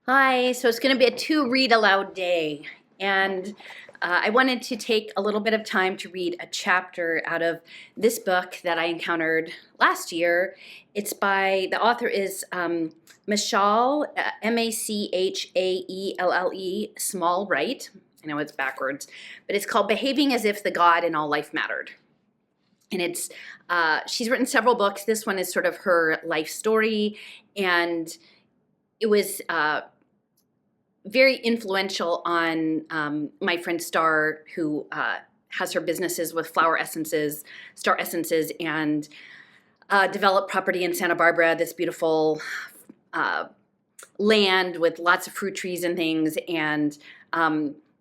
Hi, so it's going to be a two read aloud day, and I wanted to take a little bit of time to read a chapter out of this book that I encountered last year. The author is Machall, Machaelle, Small Right. I know it's backwards, but it's called Behaving as If the God in All Life Mattered. And she's written several books. This one is sort of her life story, and it was very influential on my friend Star, who has her businesses with Star Essences, and developed property in Santa Barbara, this beautiful land with lots of fruit trees and things.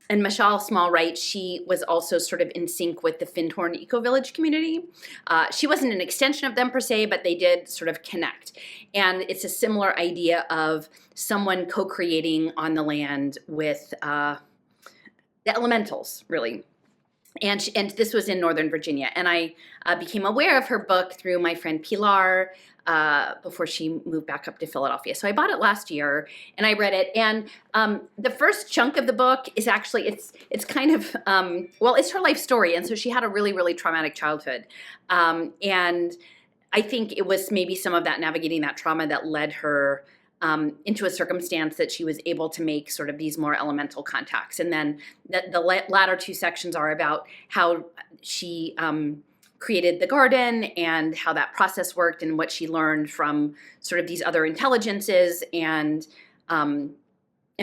And Michelle Small Right, she was also sort of in sync with the Findhorn Eco Village community. She wasn't an extension of them per se, but they did sort of connect. And it's a similar idea of someone co-creating on the land with the elementals, really. And this was in Northern Virginia. And I became aware of her book through my friend Pilar before she moved back up to Philadelphia. So I bought it last year and I read it. And the first chunk of the book is actually, it's kind of, it's her life story. And so she had a really, really traumatic childhood. And I think it was maybe some of that navigating that trauma that led her into a circumstance that she was able to make sort of these more elemental contacts. And then the latter two sections are about how she created the garden and how that process worked and what she learned from sort of these other intelligences and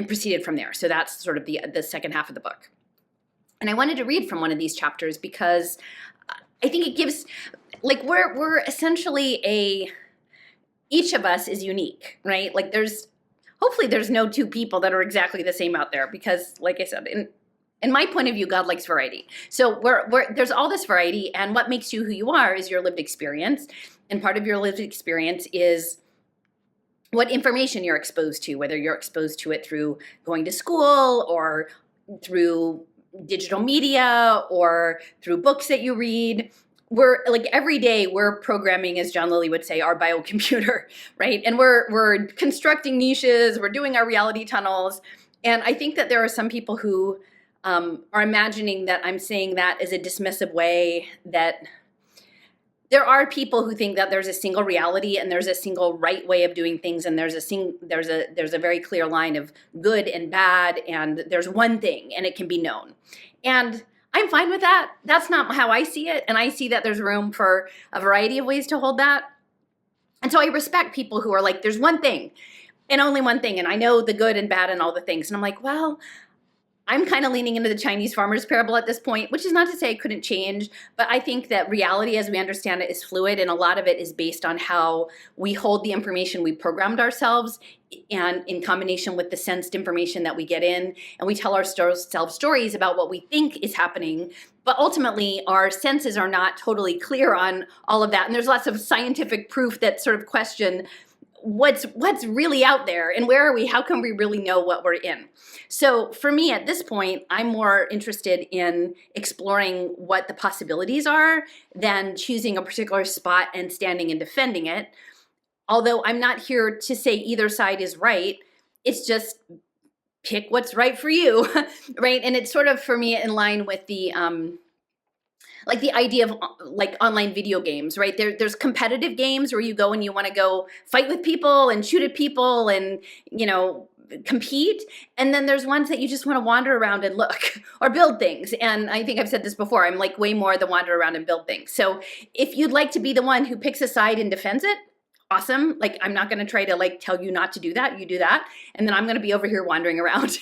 proceeded from there. So that's sort of the second half of the book. And I wanted to read from one of these chapters because I think it gives, like, we're essentially each of us is unique, right? Like hopefully there's no two people that are exactly the same out there because, like I said, in my point of view, God likes variety. So there's all this variety, and what makes you who you are is your lived experience. And part of your lived experience is what information you're exposed to, whether you're exposed to it through going to school or through digital media or through books that you read. We're like every day we're programming, as John Lilly would say, our biocomputer, right? And we're constructing niches, we're doing our reality tunnels. And I think that there are some people who are imagining that I'm saying that as a dismissive way, that there are people who think that there's a single reality and there's a single right way of doing things, and there's a very clear line of good and bad, and there's one thing and it can be known. And I'm fine with that. That's not how I see it. And I see that there's room for a variety of ways to hold that. And so I respect people who are like, there's one thing and only one thing. And I know the good and bad and all the things. And I'm like, well, I'm kind of leaning into the Chinese farmer's parable at this point, which is not to say it couldn't change, but I think that reality as we understand it is fluid, and a lot of it is based on how we hold the information we programmed ourselves, and in combination with the sensed information that we get in, and we tell ourselves stories about what we think is happening, but ultimately our senses are not totally clear on all of that, and there's lots of scientific proof that sort of question what's really out there and where are we? How can we really know what we're in? So for me at this point, I'm more interested in exploring what the possibilities are than choosing a particular spot and standing and defending it. Although I'm not here to say either side is right, it's just pick what's right for you, right? And it's sort of, for me, in line with the like the idea of like online video games, right? There's competitive games where you go and you want to go fight with people and shoot at people and, compete. And then there's ones that you just want to wander around and look or build things. And I think I've said this before, I'm like way more the wander around and build things. So if you'd like to be the one who picks a side and defends it, awesome. Like, I'm not going to try to like tell you not to do that. You do that. And then I'm going to be over here wandering around.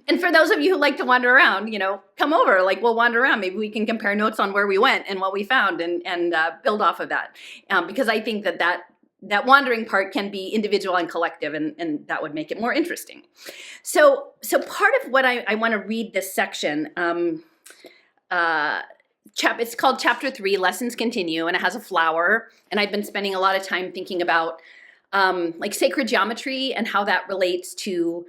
And for those of you who like to wander around, come over, like we'll wander around. Maybe we can compare notes on where we went and what we found and build off of that. Because I think that wandering part can be individual and collective, and that would make it more interesting. So part of what I want to read this section, it's called Chapter 3, Lessons Continue, and it has a flower. And I've been spending a lot of time thinking about like sacred geometry and how that relates to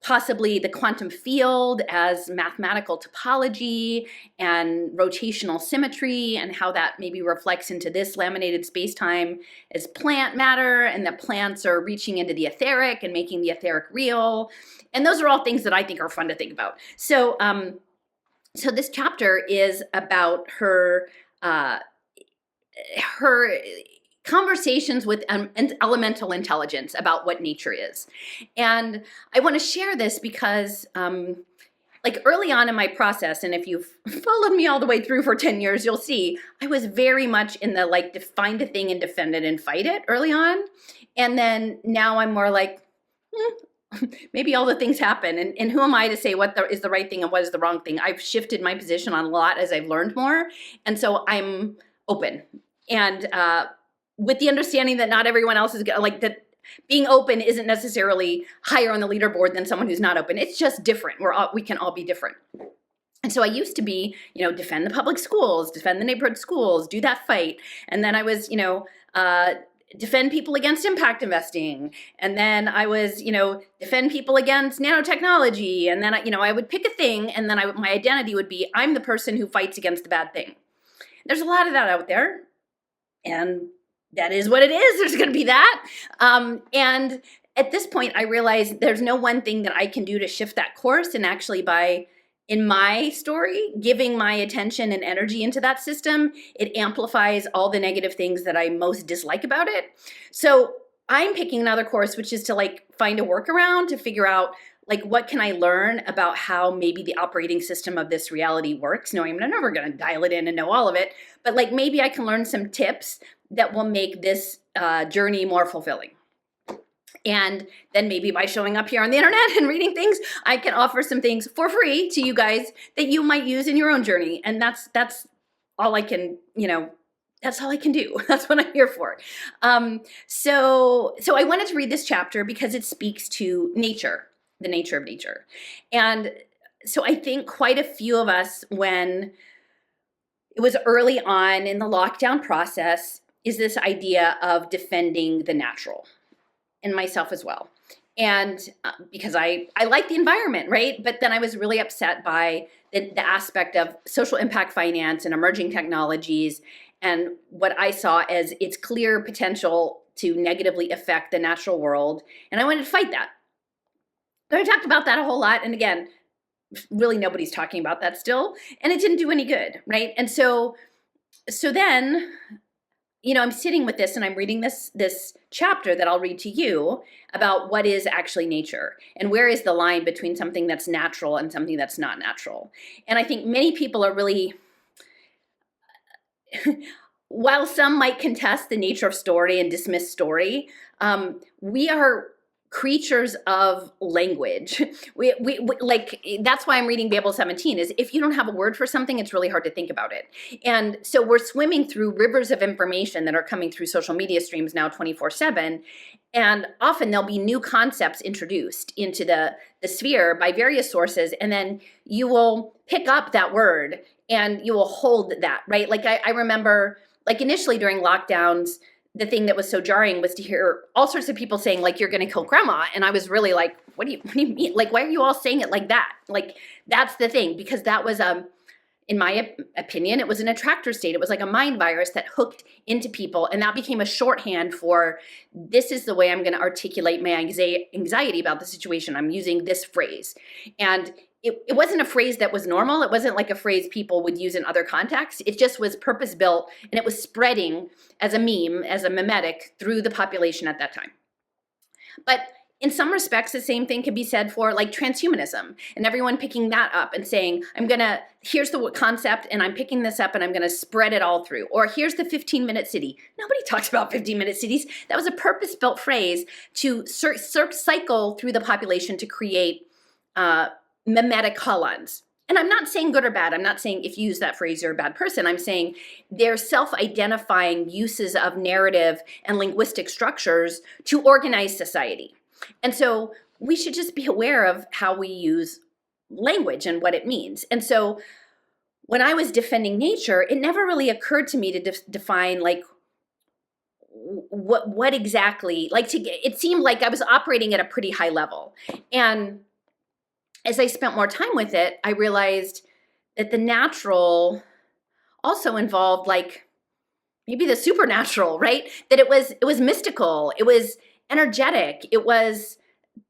possibly the quantum field as mathematical topology and rotational symmetry, and how that maybe reflects into this laminated spacetime as plant matter, and that plants are reaching into the etheric and making the etheric real. And those are all things that I think are fun to think about. So, so this chapter is about her conversations with elemental intelligence about what nature is. And I want to share this because like early on in my process, and if you've followed me all the way through for 10 years, you'll see I was very much in the like find a thing and defend it and fight it early on. And then now I'm more like, maybe all the things happen, and who am I to say what is the right thing and what is the wrong thing? I've shifted my position on a lot as I've learned more, and so I'm open. And with the understanding that not everyone else is like that, being open isn't necessarily higher on the leaderboard than someone who's not open. It's just different. We can all be different. And so I used to be, defend the public schools, defend the neighborhood schools, do that fight. And then I was, defend people against impact investing. And then I was, defend people against nanotechnology. And then, I would pick a thing, and then my identity would be, I'm the person who fights against the bad thing. There's a lot of that out there. And that is what it is. There's going to be that. And at this point, I realized there's no one thing that I can do to shift that course. And actually in my story, giving my attention and energy into that system, it amplifies all the negative things that I most dislike about it. So I'm picking another course, which is to like find a workaround to figure out like, what can I learn about how maybe the operating system of this reality works? No, I'm never going to dial it in and know all of it, but like maybe I can learn some tips that will make this journey more fulfilling. And then maybe by showing up here on the internet and reading things, I can offer some things for free to you guys that you might use in your own journey. And that's all I can, that's all I can do. That's what I'm here for. So I wanted to read this chapter because it speaks to nature, the nature of nature. And so I think quite a few of us, when it was early on in the lockdown process, is this idea of defending the natural, and myself as well. And because I like the environment, right? But then I was really upset by the aspect of social impact finance and emerging technologies, and what I saw as its clear potential to negatively affect the natural world. And I wanted to fight that. But I talked about that a whole lot. And again, really nobody's talking about that still. And it didn't do any good, right? And so then, I'm sitting with this and I'm reading this chapter that I'll read to you about what is actually nature and where is the line between something that's natural and something that's not natural. And I think many people are really, while some might contest the nature of story and dismiss story, we are creatures of language. We like, that's why I'm reading Babel 17, is if you don't have a word for something, it's really hard to think about it. And so we're swimming through rivers of information that are coming through social media streams now 24/7. And often there'll be new concepts introduced into the sphere by various sources. And then you will pick up that word and you will hold that, right? Like I remember, like initially during lockdowns, the thing that was so jarring was to hear all sorts of people saying, like, you're going to kill grandma. And I was really like, what do you mean? Like, why are you all saying it like that? Like, that's the thing, because that was, in my opinion, it was an attractor state. It was like a mind virus that hooked into people. And that became a shorthand for, this is the way I'm going to articulate my anxiety about the situation. I'm using this phrase. And it wasn't a phrase that was normal. It wasn't like a phrase people would use in other contexts. It just was purpose-built, and it was spreading as a meme, as a mimetic through the population at that time. But in some respects, the same thing can be said for like transhumanism, and everyone picking that up and saying, here's the concept, and I'm picking this up and I'm gonna spread it all through. Or here's the 15-minute city. Nobody talks about 15-minute cities. That was a purpose-built phrase to cycle through the population to create mimetic call-ons. And I'm not saying good or bad. I'm not saying if you use that phrase, you're a bad person. I'm saying they're self-identifying uses of narrative and linguistic structures to organize society. And so we should just be aware of how we use language and what it means. And so when I was defending nature, it never really occurred to me to define like, what exactly, like it seemed like I was operating at a pretty high level. And as I spent more time with it, I realized that the natural also involved like maybe the supernatural, right? That it was mystical, it was energetic, it was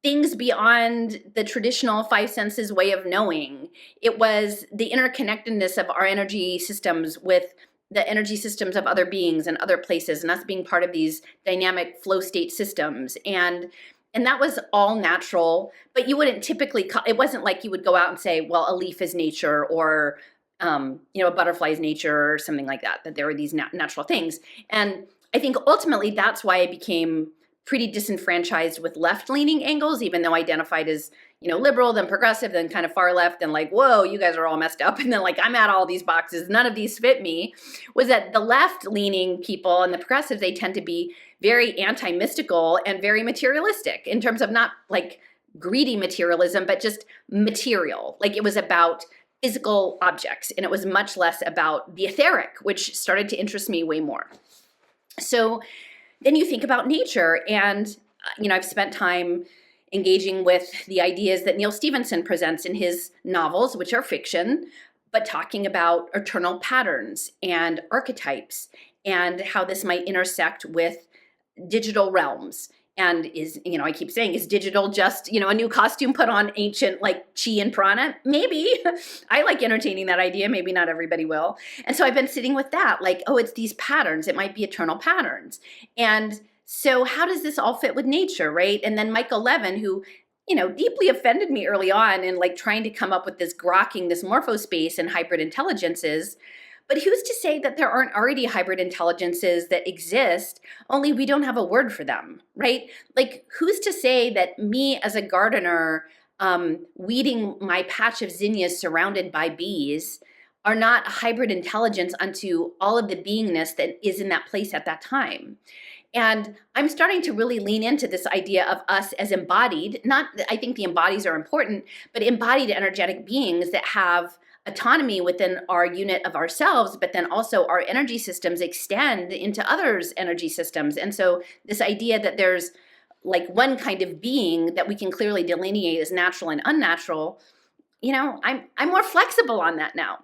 things beyond the traditional five senses way of knowing. It was the interconnectedness of our energy systems with the energy systems of other beings and other places, and us being part of these dynamic flow state systems. And that was all natural, but you wouldn't typically call, it wasn't like you would go out and say, well, a leaf is nature, or a butterfly is nature, or something like that, that there were these natural things. And I think ultimately that's why I became pretty disenfranchised with left-leaning angles, even though I identified as, liberal, then progressive, then kind of far left, and like, whoa, you guys are all messed up. And then like, I'm at all these boxes, none of these fit me. Was that the left-leaning people and the progressives, they tend to be very anti-mystical and very materialistic in terms of not like greedy materialism, but just material. Like it was about physical objects, and it was much less about the etheric, which started to interest me way more. So then you think about nature, and I've spent time engaging with the ideas that Neil Stephenson presents in his novels, which are fiction, but talking about eternal patterns and archetypes and how this might intersect with digital realms. And is, I keep saying, is digital just, a new costume put on ancient like chi and prana? Maybe. I like entertaining that idea. Maybe not everybody will. And so I've been sitting with that, like, oh, it's these patterns. It might be eternal patterns. And so how does this all fit with nature, right? And then Michael Levin, who, deeply offended me early on in like trying to come up with this grokking, this morphospace and hybrid intelligences. But who's to say that there aren't already hybrid intelligences that exist, only we don't have a word for them, right? Like, who's to say that me as a gardener weeding my patch of zinnias surrounded by bees are not a hybrid intelligence unto all of the beingness that is in that place at that time? And I'm starting to really lean into this idea of us as embodied, not, I think the embodies are important, but embodied energetic beings that have autonomy within our unit of ourselves, but then also our energy systems extend into others' energy systems. And so this idea that there's like one kind of being that we can clearly delineate as natural and unnatural, I'm more flexible on that now.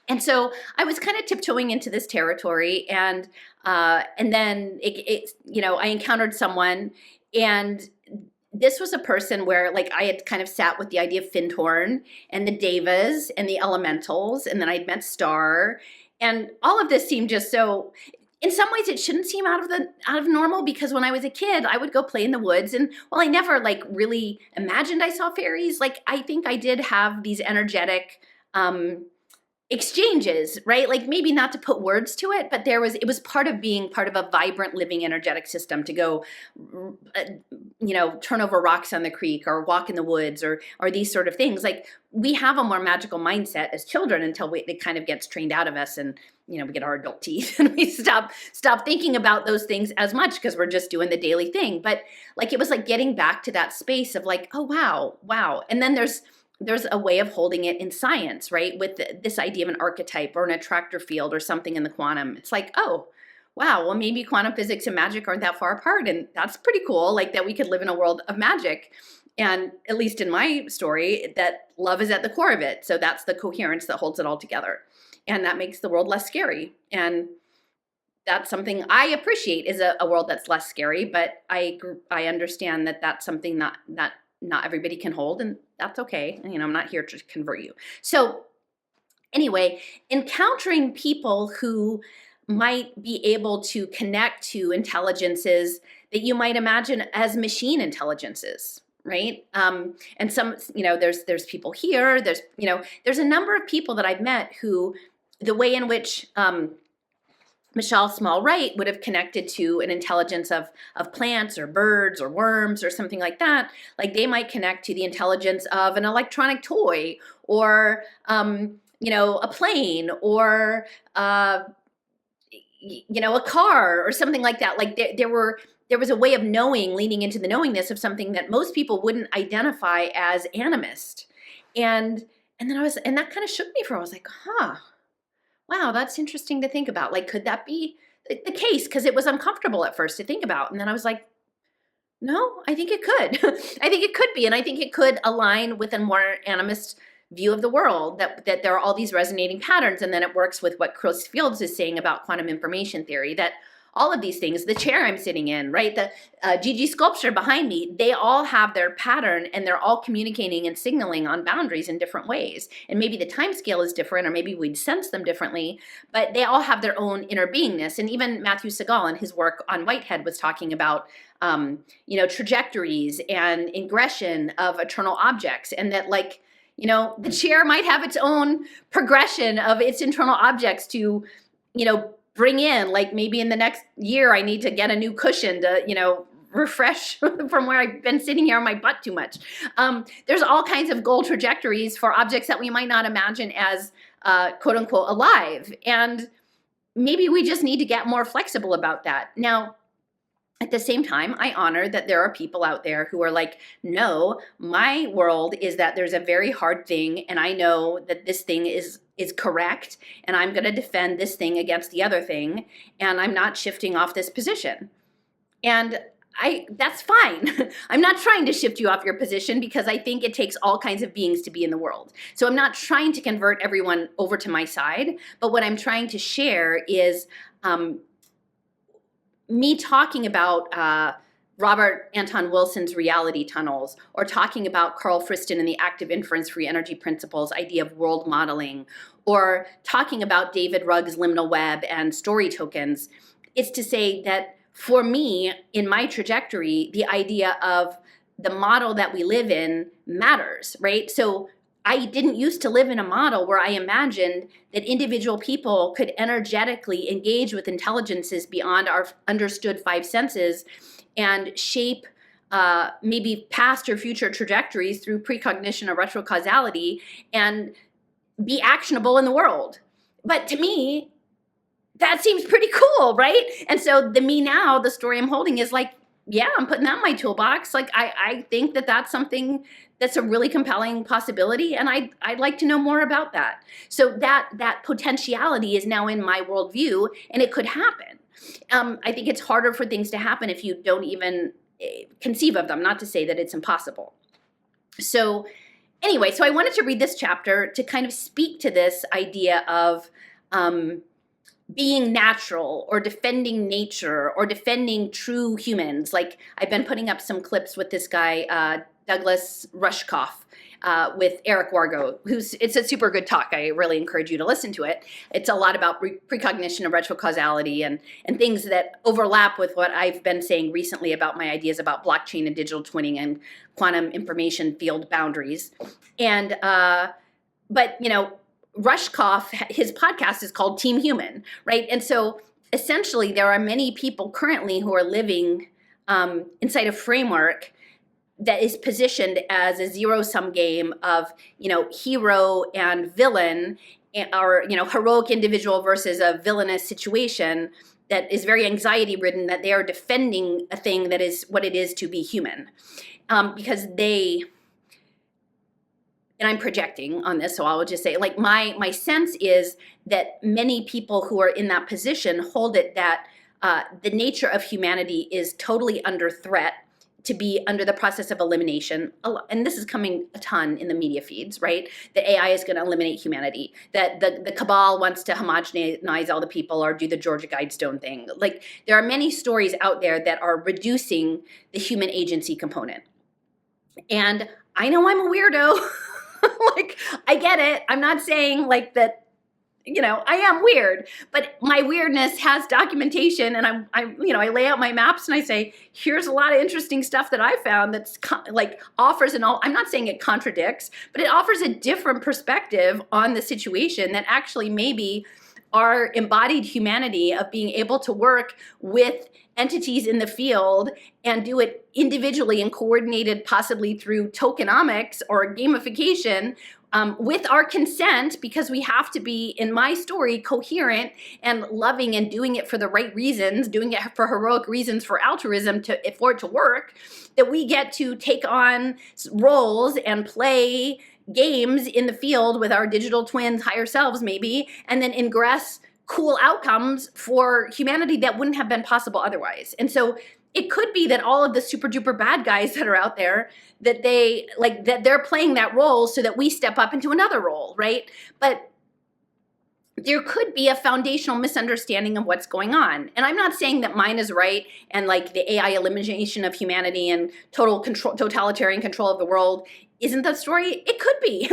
And so I was kind of tiptoeing into this territory, and then I encountered someone, and this was a person where like I had kind of sat with the idea of Findhorn and the Devas and the elementals, and then I'd met Star, and all of this seemed just so. In some ways, it shouldn't seem out of normal, because when I was a kid, I would go play in the woods, and while I never like really imagined I saw fairies, like I think I did have these energetic exchanges, right? Like maybe not to put words to it, but it was part of being part of a vibrant living energetic system to go, turn over rocks on the creek or walk in the woods or these sort of things. Like we have a more magical mindset as children until it kind of gets trained out of us, and we get our adult teeth and we stop thinking about those things as much because we're just doing the daily thing. But like it was like getting back to that space of like, oh wow. And then there's a way of holding it in science, right? With this idea of an archetype or an attractor field or something in the quantum. It's like, oh, wow, well, maybe quantum physics and magic aren't that far apart. And that's pretty cool, like that we could live in a world of magic. And at least in my story, that love is at the core of it. So that's the coherence that holds it all together. And that makes the world less scary. And that's something I appreciate, is a world that's less scary. But I understand that that's something that not everybody can hold, and that's okay. I'm not here to convert you. So anyway, encountering people who might be able to connect to intelligences that you might imagine as machine intelligences, right? And some, there's people here, there's a number of people that I've met who, the way in which Michelle Small-Wright would have connected to an intelligence of plants or birds or worms or something like that. Like they might connect to the intelligence of an electronic toy or, a plane or, a car or something like that. Like there was a way of knowing, leaning into the knowingness of something that most people wouldn't identify as animist. And then that kind of shook me for, I was like, wow, that's interesting to think about. Like, could that be the case because it was uncomfortable at first to think about. And then I was like, no, I think it could. I think it could be. And I think it could align with a more animist view of the world, that there are all these resonating patterns. And then it works with what Chris Fields is saying about quantum information theory, that all of these things, the chair I'm sitting in, right, the GG sculpture behind me, they all have their pattern and they're all communicating and signaling on boundaries in different ways. And maybe the time scale is different, or maybe we'd sense them differently, but they all have their own inner beingness. And even Matthew Segal in his work on Whitehead was talking about trajectories and ingression of eternal objects, and that, like, the chair might have its own progression of its internal objects to, bring in, like, maybe in the next year I need to get a new cushion to, refresh from where I've been sitting here on my butt too much. There's all kinds of goal trajectories for objects that we might not imagine as quote unquote alive. And maybe we just need to get more flexible about that. Now, at the same time, I honor that there are people out there who are like, no, my world is that there's a very hard thing, and I know that this thing is correct, and I'm going to defend this thing against the other thing, and I'm not shifting off this position. And that's fine. I'm not trying to shift you off your position, because I think it takes all kinds of beings to be in the world. So I'm not trying to convert everyone over to my side, but what I'm trying to share is me talking about Robert Anton Wilson's reality tunnels, or talking about Carl Friston and the active inference free energy principles idea of world modeling, or talking about David Rugg's liminal web and story tokens. It's to say that for me, in my trajectory, the idea of the model that we live in matters, right? So I didn't used to live in a model where I imagined that individual people could energetically engage with intelligences beyond our understood five senses and shape maybe past or future trajectories through precognition or retrocausality and be actionable in the world. But to me, that seems pretty cool, right? And so the me now, the story I'm holding is like, yeah, I'm putting that in my toolbox. Like, I think that that's something that's a really compelling possibility, and I'd like to know more about that. So that potentiality is now in my worldview, and it could happen. I think it's harder for things to happen if you don't even conceive of them, not to say that it's impossible. So anyway, so I wanted to read this chapter to kind of speak to this idea of being natural, or defending nature, or defending true humans. Like, I've been putting up some clips with this guy, Douglas Rushkoff, with Eric Wargo, it's a super good talk. I really encourage you to listen to it. It's a lot about precognition and retrocausality and things that overlap with what I've been saying recently about my ideas about blockchain and digital twinning and quantum information field boundaries. And, but, Rushkoff, his podcast is called Team Human, right? And so essentially there are many people currently who are living inside a framework that is positioned as a zero-sum game of, hero and villain, or, heroic individual versus a villainous situation that is very anxiety-ridden, that they are defending a thing that is what it is to be human. Because and I'm projecting on this, so I will just say, like, my sense is that many people who are in that position hold it that the nature of humanity is totally under threat, to be under the process of elimination. And this is coming a ton in the media feeds, right? That AI is going to eliminate humanity, that the cabal wants to homogenize all the people or do the Georgia Guidestone thing. Like, there are many stories out there that are reducing the human agency component. And I know I'm a weirdo. Like, I get it. I'm not saying like that, I am weird, but my weirdness has documentation, and I lay out my maps and I say, here's a lot of interesting stuff that I found that's offers I'm not saying it contradicts, but it offers a different perspective on the situation that actually maybe our embodied humanity of being able to work with entities in the field and do it individually and coordinated, possibly through tokenomics or gamification, with our consent, because we have to be, in my story, coherent and loving and doing it for the right reasons, doing it for heroic reasons, for altruism, for it to work, that we get to take on roles and play games in the field with our digital twins, higher selves maybe, and then ingress cool outcomes for humanity that wouldn't have been possible otherwise. And so it could be that all of the super duper bad guys that are out there, that they're playing that role so that we step up into another role, right? But there could be a foundational misunderstanding of what's going on. And I'm not saying that mine is right and like the AI elimination of humanity and totalitarian control of the world isn't the story. It could be.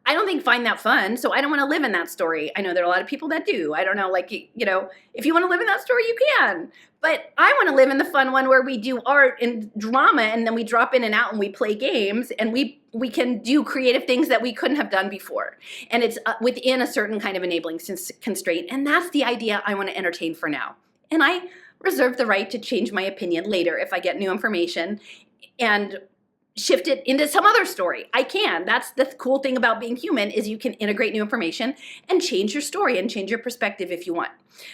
I don't find that fun, so I don't want to live in that story. I know there are a lot of people that do. I don't know, like, you know, if you want to live in that story, you can. But I want to live in the fun one where we do art and drama and then we drop in and out and we play games and we can do creative things that we couldn't have done before. And it's within a certain kind of enabling constraint. And that's the idea I want to entertain for now. And I reserve the right to change my opinion later if I get new information and shift it into some other story. I can. That's the cool thing about being human, is you can integrate new information and change your story and change your perspective if you want.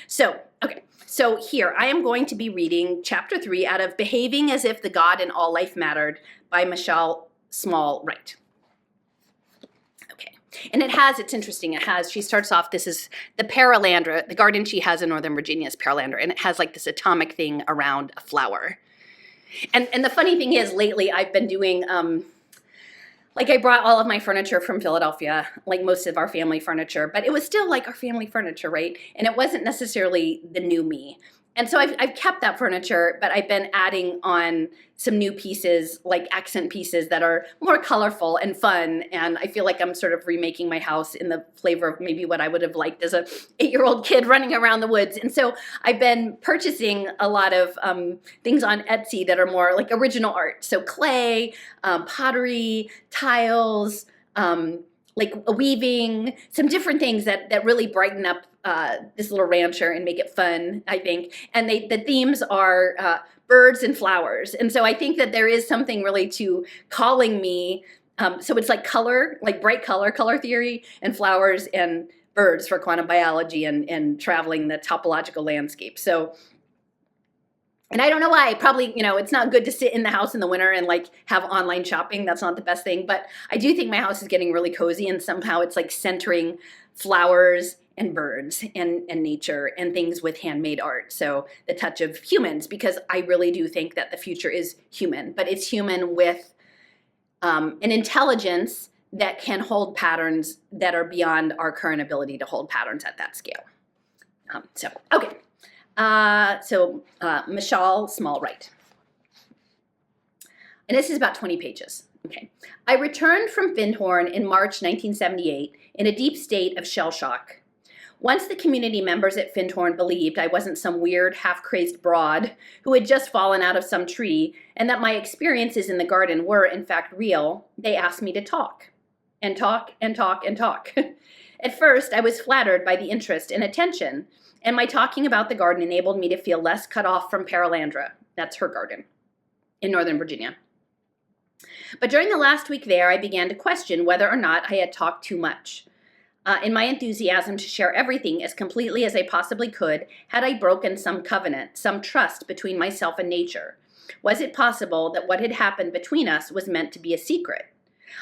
So, okay. So here, I am going to be reading chapter 3 out of Behaving as If the God in All Life Mattered by Michelle Small-Wright. Okay. And it's interesting. She starts off, this is the Perelandra, the garden she has in Northern Virginia is Perelandra, and it has like this atomic thing around a flower. And the funny thing is, lately I've been doing, like I brought all of my furniture from Philadelphia, like most of our family furniture, but it was still like our family furniture, right? And it wasn't necessarily the new me. And so I've kept that furniture, but I've been adding on some new pieces, like accent pieces that are more colorful and fun. And I feel like I'm sort of remaking my house in the flavor of maybe what I would have liked as a 8-year-old kid running around the woods. And so I've been purchasing a lot of things on Etsy that are more like original art. So clay, pottery, tiles, like weaving, some different things that really brighten up this little rancher and make it fun, I think. And the themes are birds and flowers. And so I think that there is something really to calling me. So it's like color, like bright color theory, and flowers and birds for quantum biology and traveling the topological landscape. So, and I don't know why, probably, you know, it's not good to sit in the house in the winter and like have online shopping. That's not the best thing. But I do think my house is getting really cozy, and somehow it's like centering flowers and birds and nature and things with handmade art. So the touch of humans, because I really do think that the future is human, but it's human with an intelligence that can hold patterns that are beyond our current ability to hold patterns at that scale. Okay. Michelle Small-Wright. And this is about 20 pages. Okay. I returned from Findhorn in March 1978 in a deep state of shell shock. Once the community members at Findhorn believed I wasn't some weird, half-crazed broad who had just fallen out of some tree, and that my experiences in the garden were, in fact, real, they asked me to talk. And talk, and talk, and talk. At first, I was flattered by the interest and attention, and my talking about the garden enabled me to feel less cut off from Perelandra. That's her garden in Northern Virginia. But during the last week there, I began to question whether or not I had talked too much. In my enthusiasm to share everything as completely as I possibly could, had I broken some covenant, some trust between myself and nature? Was it possible that what had happened between us was meant to be a secret?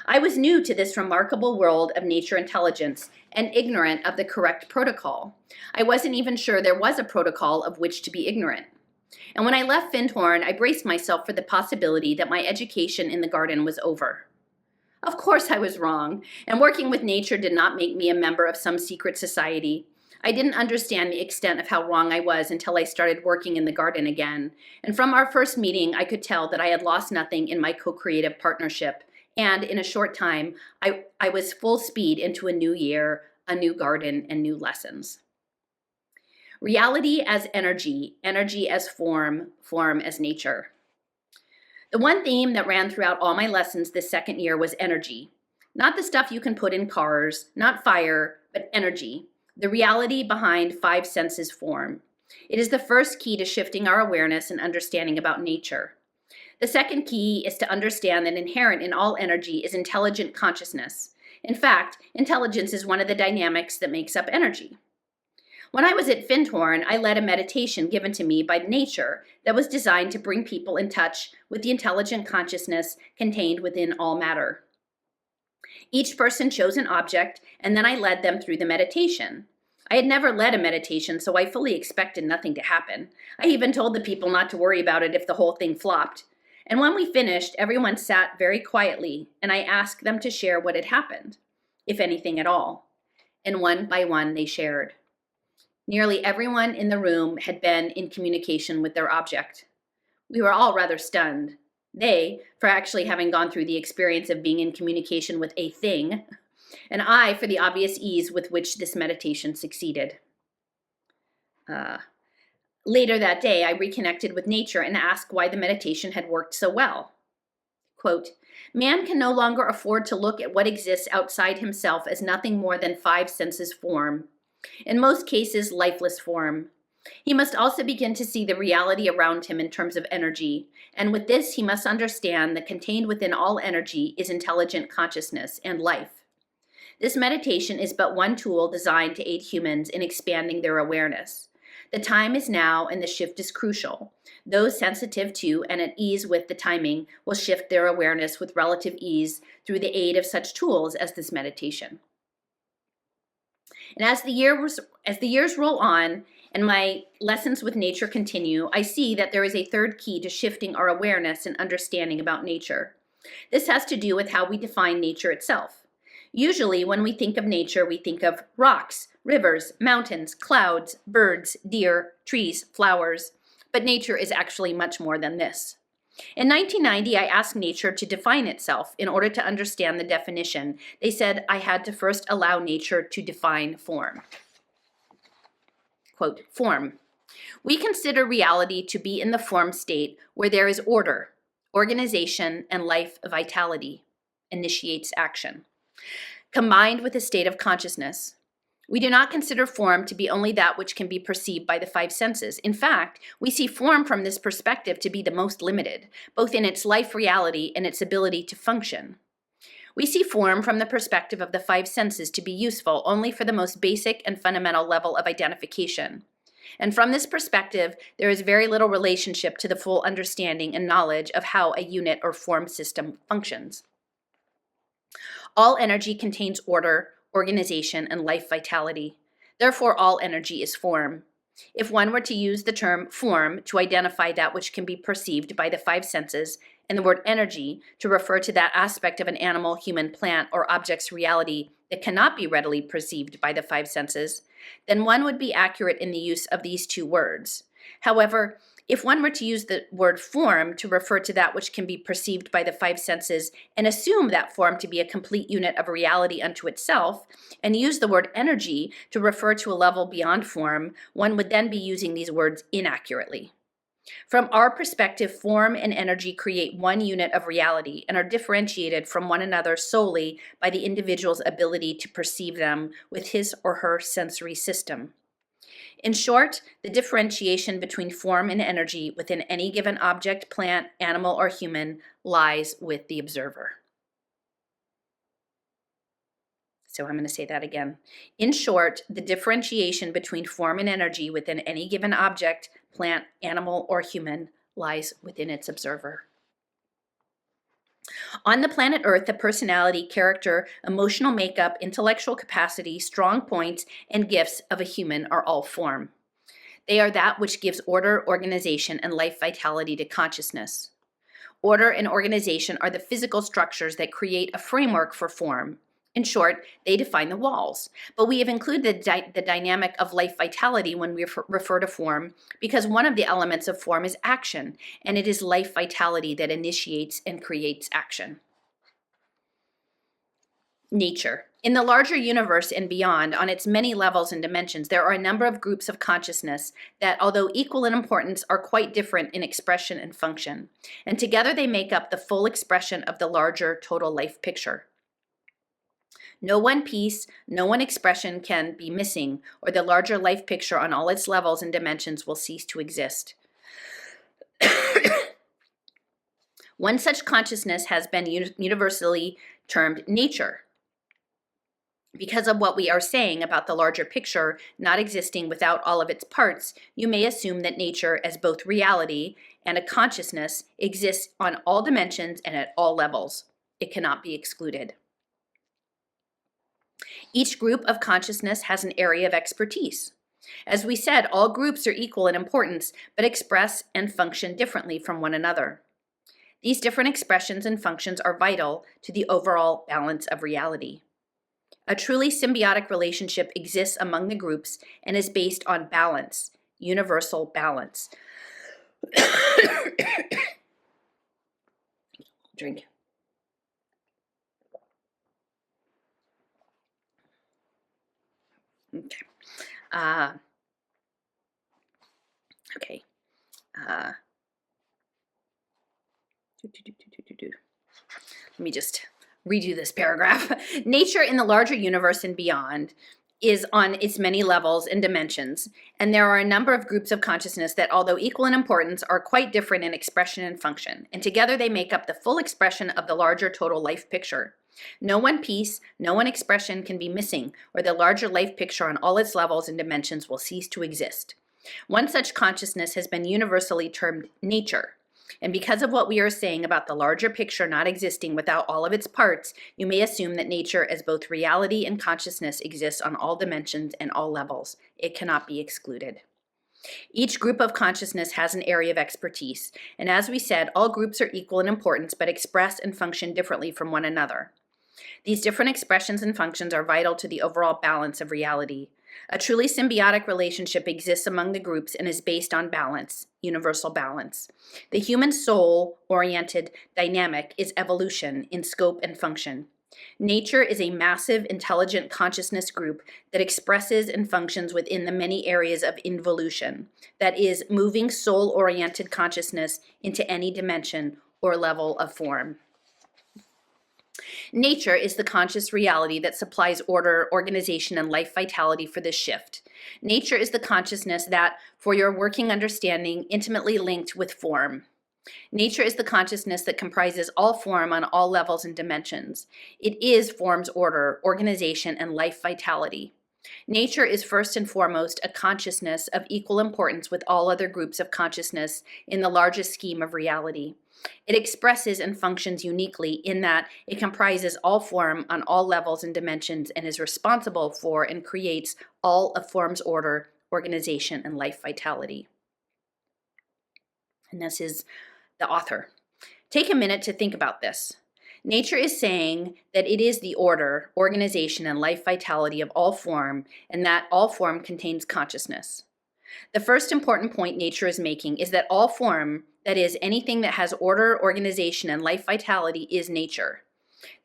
I was new to this remarkable world of nature intelligence and ignorant of the correct protocol. I wasn't even sure there was a protocol of which to be ignorant. And when I left Findhorn, I braced myself for the possibility that my education in the garden was over. Of course I was wrong, and working with nature did not make me a member of some secret society. I didn't understand the extent of how wrong I was until I started working in the garden again, and from our first meeting I could tell that I had lost nothing in my co-creative partnership, and in a short time I was full speed into a new year, a new garden, and new lessons. Reality as energy, energy as form, form as nature. The one theme that ran throughout all my lessons this second year was energy. Not the stuff you can put in cars, not fire, but energy. The reality behind 5 senses form. It is the first key to shifting our awareness and understanding about nature. The second key is to understand that inherent in all energy is intelligent consciousness. In fact, intelligence is one of the dynamics that makes up energy. When I was at Findhorn, I led a meditation given to me by nature that was designed to bring people in touch with the intelligent consciousness contained within all matter. Each person chose an object, and then I led them through the meditation. I had never led a meditation, so I fully expected nothing to happen. I even told the people not to worry about it if the whole thing flopped. And when we finished, everyone sat very quietly, and I asked them to share what had happened, if anything at all. And one by one, they shared. Nearly everyone in the room had been in communication with their object. We were all rather stunned. They, for actually having gone through the experience of being in communication with a thing, and I, for the obvious ease with which this meditation succeeded. Later that day, I reconnected with nature and asked why the meditation had worked so well. Quote, "Man can no longer afford to look at what exists outside himself as nothing more than five senses form. In most cases, lifeless form. He must also begin to see the reality around him in terms of energy, and with this he must understand that contained within all energy is intelligent consciousness and life. This meditation is but one tool designed to aid humans in expanding their awareness. The time is now and the shift is crucial. Those sensitive to and at ease with the timing will shift their awareness with relative ease through the aid of such tools as this meditation." And as the years roll on and my lessons with nature continue, I see that there is a third key to shifting our awareness and understanding about nature. This has to do with how we define nature itself. Usually, when we think of nature, we think of rocks, rivers, mountains, clouds, birds, deer, trees, flowers. But nature is actually much more than this. In 1990, I asked nature to define itself. In order to understand the definition, they said I had to first allow nature to define form. Quote, "Form. We consider reality to be in the form state where there is order, organization, and life vitality, initiates action, combined with a state of consciousness. We do not consider form to be only that which can be perceived by the five senses. In fact, we see form from this perspective to be the most limited, both in its life reality and its ability to function. We see form from the perspective of the five senses to be useful only for the most basic and fundamental level of identification. And from this perspective, there is very little relationship to the full understanding and knowledge of how a unit or form system functions. All energy contains order, organization, and life vitality. Therefore, all energy is form. If one were to use the term form to identify that which can be perceived by the five senses, and the word energy to refer to that aspect of an animal, human, plant, or object's reality that cannot be readily perceived by the five senses, then one would be accurate in the use of these two words. However, if one were to use the word form to refer to that which can be perceived by the five senses and assume that form to be a complete unit of reality unto itself, and use the word energy to refer to a level beyond form, one would then be using these words inaccurately. From our perspective, form and energy create one unit of reality and are differentiated from one another solely by the individual's ability to perceive them with his or her sensory system. In short, the differentiation between form and energy within any given object, plant, animal, or human lies with the observer. So I'm going to say that again. In short, the differentiation between form and energy within any given object, plant, animal, or human lies within its observer. On the planet Earth, the personality, character, emotional makeup, intellectual capacity, strong points, and gifts of a human are all form. They are that which gives order, organization, and life vitality to consciousness. Order and organization are the physical structures that create a framework for form. In short, they define the walls. But we have included the dynamic of life vitality when we refer to form because one of the elements of form is action, and it is life vitality that initiates and creates action. Nature. In the larger universe and beyond, on its many levels and dimensions, there are a number of groups of consciousness that, although equal in importance, are quite different in expression and function. And together they make up the full expression of the larger total life picture. No one piece, no one expression can be missing, or the larger life picture on all its levels and dimensions will cease to exist. One such consciousness has been universally termed nature. Because of what we are saying about the larger picture not existing without all of its parts, you may assume that nature, as both reality and a consciousness, exists on all dimensions and at all levels. It cannot be excluded. Each group of consciousness has an area of expertise. As we said, all groups are equal in importance, but express and function differently from one another. These different expressions and functions are vital to the overall balance of reality. A truly symbiotic relationship exists among the groups and is based on balance, universal balance. Drink. Okay. Okay. Let me just redo this paragraph. Nature in the larger universe and beyond is on its many levels and dimensions, and there are a number of groups of consciousness that, although equal in importance, are quite different in expression and function, and together they make up the full expression of the larger total life picture. No one piece, no one expression can be missing, or the larger life picture on all its levels and dimensions will cease to exist. One such consciousness has been universally termed nature. And because of what we are saying about the larger picture not existing without all of its parts, you may assume that nature as both reality and consciousness exists on all dimensions and all levels. It cannot be excluded. Each group of consciousness has an area of expertise, and as we said, all groups are equal in importance but express and function differently from one another. These different expressions and functions are vital to the overall balance of reality. A truly symbiotic relationship exists among the groups and is based on balance, universal balance. The human soul-oriented dynamic is evolution in scope and function. Nature is a massive, intelligent consciousness group that expresses and functions within the many areas of involution, that is, moving soul-oriented consciousness into any dimension or level of form. Nature is the conscious reality that supplies order, organization, and life vitality for this shift. Nature is the consciousness that, for your working understanding, intimately linked with form. Nature is the consciousness that comprises all form on all levels and dimensions. It is form's order, organization, and life vitality. Nature is first and foremost a consciousness of equal importance with all other groups of consciousness in the largest scheme of reality. It expresses and functions uniquely in that it comprises all form on all levels and dimensions and is responsible for and creates all of form's order, organization, and life vitality. And this is the author. Take a minute to think about this. Nature is saying that it is the order, organization, and life vitality of all form, and that all form contains consciousness. The first important point nature is making is that all form, that is, anything that has order, organization, and life vitality, is nature.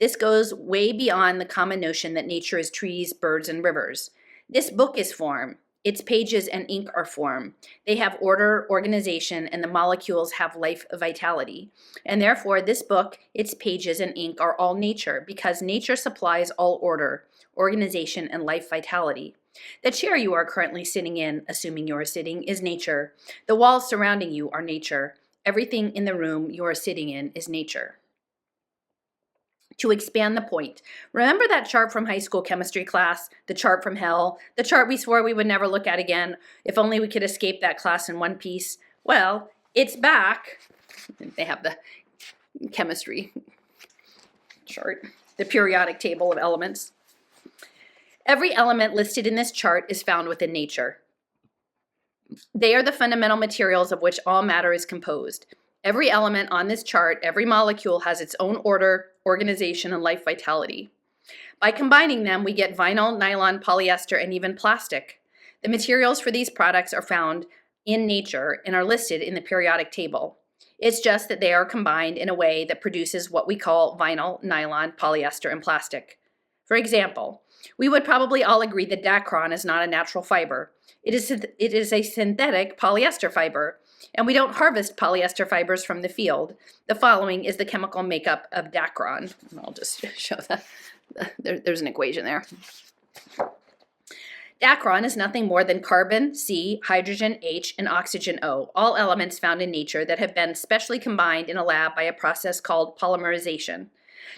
This goes way beyond the common notion that nature is trees, birds, and rivers. This book is form. Its pages and ink are form. They have order, organization, and the molecules have life vitality. And therefore, this book, its pages and ink are all nature, because nature supplies all order, organization, and life vitality. The chair you are currently sitting in, assuming you are sitting, is nature. The walls surrounding you are nature. Everything in the room you are sitting in is nature. To expand the point, remember that chart from high school chemistry class, the chart from hell, the chart we swore we would never look at again, if only we could escape that class in one piece? Well, it's back. They have the chemistry chart, the periodic table of elements. Every element listed in this chart is found within nature. They are the fundamental materials of which all matter is composed. Every element on this chart, every molecule has its own order, organization, and life vitality. By combining them, we get vinyl, nylon, polyester, and even plastic. The materials for these products are found in nature and are listed in the periodic table. It's just that they are combined in a way that produces what we call vinyl, nylon, polyester, and plastic. For example, we would probably all agree that Dacron is not a natural fiber. It is a synthetic polyester fiber, and we don't harvest polyester fibers from the field. The following is the chemical makeup of Dacron. I'll just show that. There's an equation there. Dacron is nothing more than carbon, C, hydrogen, H, and oxygen, O, all elements found in nature that have been specially combined in a lab by a process called polymerization.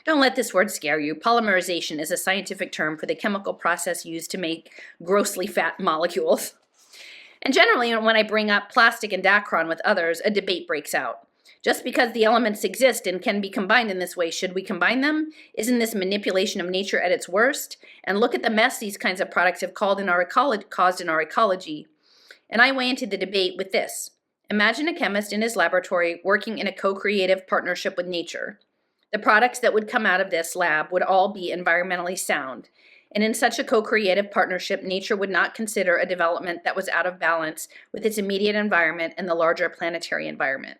Don't let this word scare you. Polymerization is a scientific term for the chemical process used to make grossly fat molecules. And generally, when I bring up plastic and Dacron with others, a debate breaks out. Just because the elements exist and can be combined in this way, should we combine them? Isn't this manipulation of nature at its worst? And look at the mess these kinds of products have caused in our ecology. And I weigh into the debate with this. Imagine a chemist in his laboratory working in a co-creative partnership with nature. The products that would come out of this lab would all be environmentally sound. And in such a co-creative partnership, nature would not consider a development that was out of balance with its immediate environment and the larger planetary environment.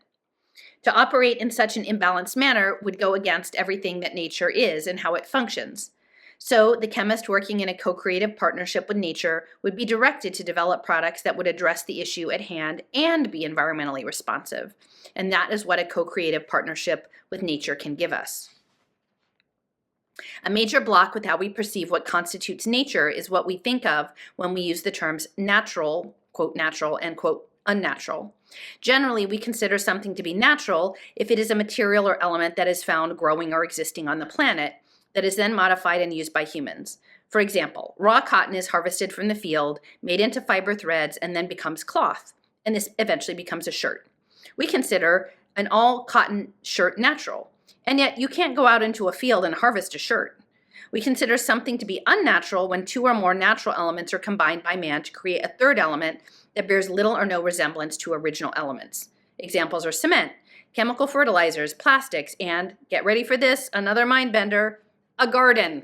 To operate in such an imbalanced manner would go against everything that nature is and how it functions. So the chemist working in a co-creative partnership with nature would be directed to develop products that would address the issue at hand and be environmentally responsive. And that is what a co-creative partnership with nature can give us. A major block with how we perceive what constitutes nature is what we think of when we use the terms natural, quote, natural, and quote, unnatural. Generally, we consider something to be natural if it is a material or element that is found growing or existing on the planet that is then modified and used by humans. For example, raw cotton is harvested from the field, made into fiber threads, and then becomes cloth, and this eventually becomes a shirt. We consider an all cotton shirt natural, and yet you can't go out into a field and harvest a shirt. We consider something to be unnatural when two or more natural elements are combined by man to create a third element that bears little or no resemblance to original elements. Examples are cement, chemical fertilizers, plastics, and, get ready for this, another mind bender, a garden.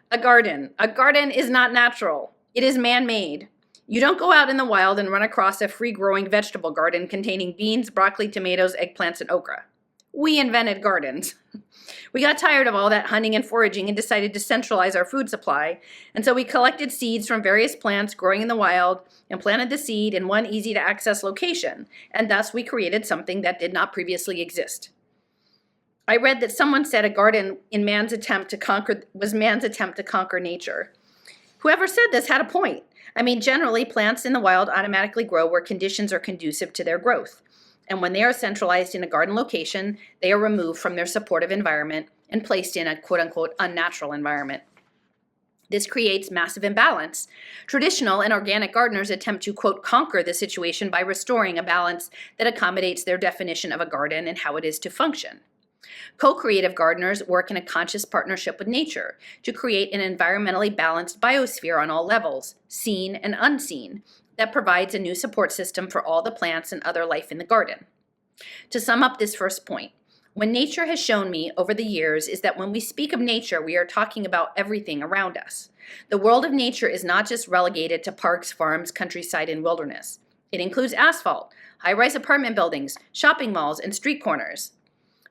A garden. A garden is not natural. It is man-made. You don't go out in the wild and run across a free-growing vegetable garden containing beans, broccoli, tomatoes, eggplants, and okra. We invented gardens. We got tired of all that hunting and foraging and decided to centralize our food supply. And so we collected seeds from various plants growing in the wild and planted the seed in one easy-to-access location. And thus we created something that did not previously exist. I read that someone said a garden in was man's attempt to conquer nature. Whoever said this had a point. I mean, generally, plants in the wild automatically grow where conditions are conducive to their growth. And when they are centralized in a garden location, they are removed from their supportive environment and placed in a quote-unquote unnatural environment. This creates massive imbalance. Traditional and organic gardeners attempt to, quote, conquer the situation by restoring a balance that accommodates their definition of a garden and how it is to function. Co-creative gardeners work in a conscious partnership with nature to create an environmentally balanced biosphere on all levels, seen and unseen, that provides a new support system for all the plants and other life in the garden. To sum up this first point, what nature has shown me over the years is that when we speak of nature, we are talking about everything around us. The world of nature is not just relegated to parks, farms, countryside, and wilderness. It includes asphalt, high-rise apartment buildings, shopping malls, and street corners.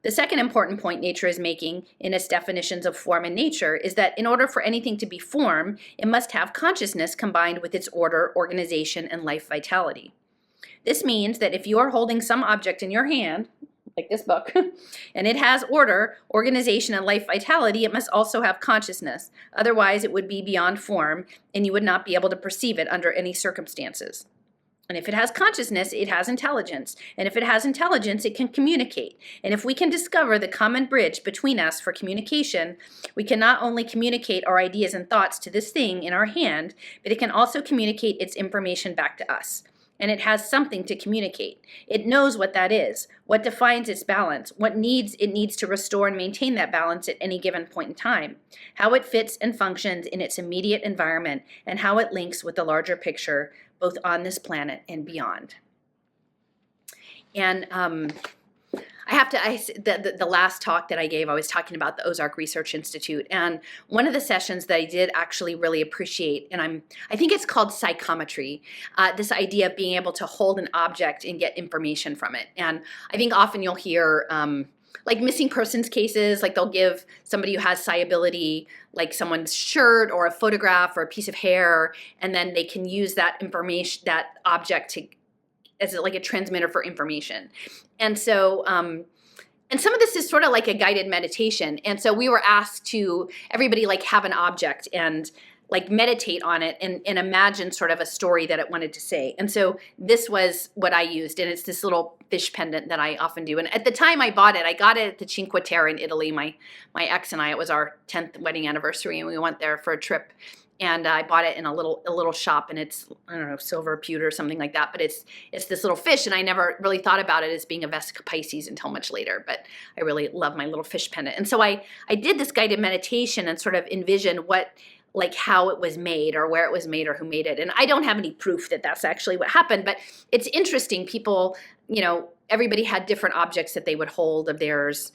The second important point nature is making in its definitions of form and nature is that in order for anything to be form, it must have consciousness combined with its order, organization, and life vitality. This means that if you are holding some object in your hand, like this book, and it has order, organization, and life vitality, it must also have consciousness. Otherwise, it would be beyond form, and you would not be able to perceive it under any circumstances. And if it has consciousness, it has intelligence. And if it has intelligence, it can communicate. And if we can discover the common bridge between us for communication, we can not only communicate our ideas and thoughts to this thing in our hand, but it can also communicate its information back to us. And it has something to communicate. It knows what that is, what defines its balance, what needs it needs to restore and maintain that balance at any given point in time, how it fits and functions in its immediate environment, and how it links with the larger picture, both on this planet and beyond. And the last talk that I gave, I was talking about the Ozark Research Institute, and one of the sessions that I did actually really appreciate, and I think it's called psychometry, this idea of being able to hold an object and get information from it. And I think often you'll hear like missing persons cases, like they'll give somebody who has psiability, like someone's shirt or a photograph or a piece of hair, and then they can use that information, that object as like a transmitter for information. And so, and some of this is sort of like a guided meditation. And so we were asked to, everybody like have an object and like meditate on it and imagine sort of a story that it wanted to say. And so this was what I used, and it's this little fish pendant that I often do. And at the time I bought it, I got it at the Cinque Terre in Italy. My ex and I, it was our 10th wedding anniversary, and we went there for a trip. and I bought it in a little shop, and it's, I don't know, silver pewter or something like that, but it's this little fish, and I never really thought about it as being a Vesica Pisces until much later, but I really love my little fish pendant. And so I did this guided meditation and sort of envisioned how it was made, or where it was made, or who made it. And I don't have any proof that that's actually what happened, but it's interesting. People, everybody had different objects that they would hold of theirs,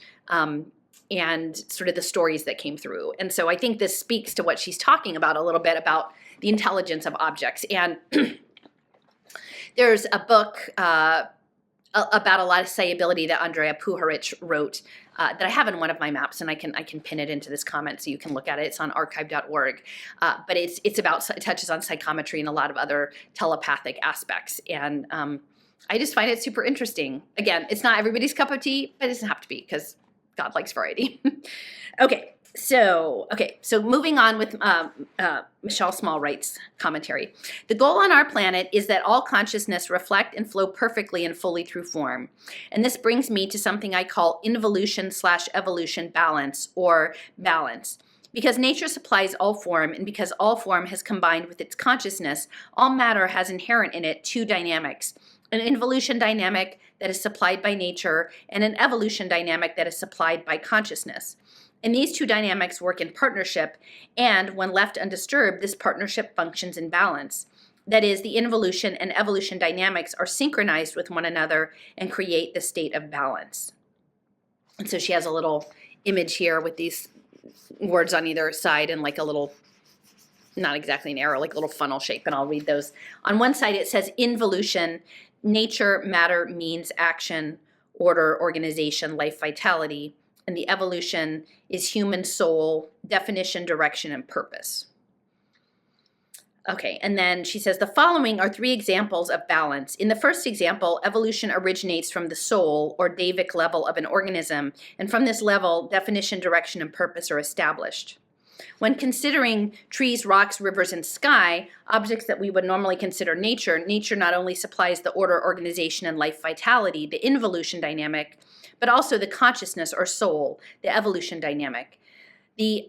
and sort of the stories that came through. And so I think this speaks to what she's talking about a little bit, about the intelligence of objects. And there's a book about elasticity that Andrea Puharich wrote, that I have in one of my maps, and I can pin it into this comment so you can look at it. It's on archive.org. But it touches on psychometry and a lot of other telepathic aspects. And I just find it super interesting. Again, it's not everybody's cup of tea, but it doesn't have to be, because God likes variety. Okay, so moving on with Michelle Smallwright's commentary. The goal on our planet is that all consciousness reflect and flow perfectly and fully through form. And this brings me to something I call involution/evolution balance, or balance. Because nature supplies all form, and because all form has combined with its consciousness, all matter has inherent in it two dynamics: an involution dynamic that is supplied by nature, and an evolution dynamic that is supplied by consciousness. And these two dynamics work in partnership, and when left undisturbed, this partnership functions in balance. That is, the involution and evolution dynamics are synchronized with one another and create the state of balance. And so she has a little image here with these words on either side, and like a little, not exactly an arrow, like a little funnel shape, and I'll read those. On one side it says involution, nature, matter, means, action, order, organization, life, vitality. And the evolution is human soul, definition, direction, and purpose. Okay, and then she says the following are 3 examples of balance. In the first example, evolution originates from the soul, or Davic level of an organism, and from this level, definition, direction, and purpose are established. When considering trees, rocks, rivers, and sky, objects that we would normally consider nature not only supplies the order, organization, and life vitality, the involution dynamic, but also the consciousness or soul, the evolution dynamic. The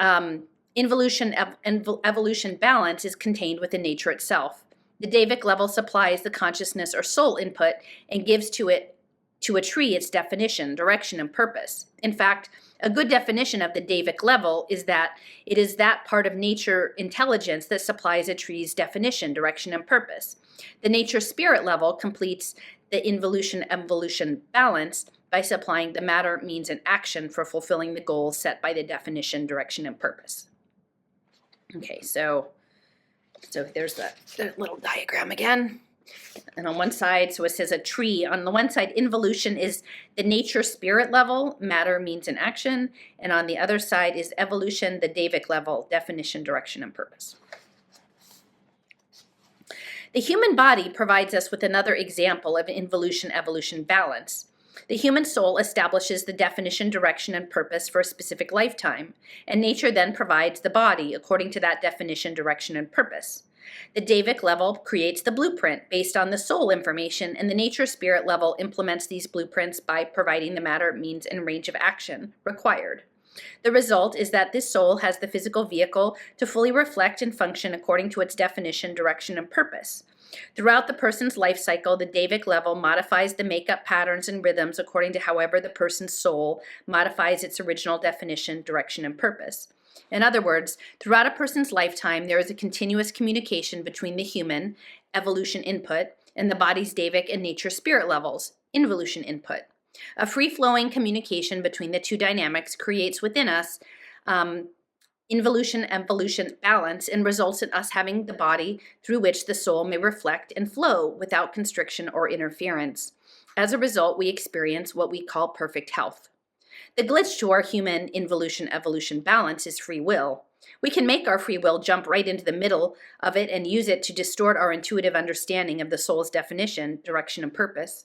involution evolution balance is contained within nature itself. The Davic level supplies the consciousness or soul input and gives to a tree its definition, direction, and purpose. In fact, a good definition of the Davic level is that it is that part of nature intelligence that supplies a tree's definition, direction, and purpose. The nature spirit level completes the involution-evolution balance by supplying the matter, means, and action for fulfilling the goals set by the definition, direction, and purpose. Okay, so there's that little diagram again. And on one side, so it says a tree. On the one side, involution is the nature spirit level, matter, means, and action. And on the other side is evolution, the Davic level, definition, direction, and purpose. The human body provides us with another example of involution-evolution balance. The human soul establishes the definition, direction, and purpose for a specific lifetime, and nature then provides the body according to that definition, direction, and purpose. The Davic level creates the blueprint based on the soul information, and the nature spirit level implements these blueprints by providing the matter, means, and range of action required. The result is that this soul has the physical vehicle to fully reflect and function according to its definition, direction, and purpose. Throughout the person's life cycle, the Davic level modifies the makeup patterns and rhythms according to however the person's soul modifies its original definition, direction, and purpose. In other words, throughout a person's lifetime, there is a continuous communication between the human, evolution input, and the body's Davic and nature spirit levels, involution input. A free-flowing communication between the two dynamics creates within us involution-evolution balance and results in us having the body through which the soul may reflect and flow without constriction or interference. As a result, we experience what we call perfect health. The glitch to our human involution-evolution balance is free will. We can make our free will jump right into the middle of it and use it to distort our intuitive understanding of the soul's definition, direction, and purpose.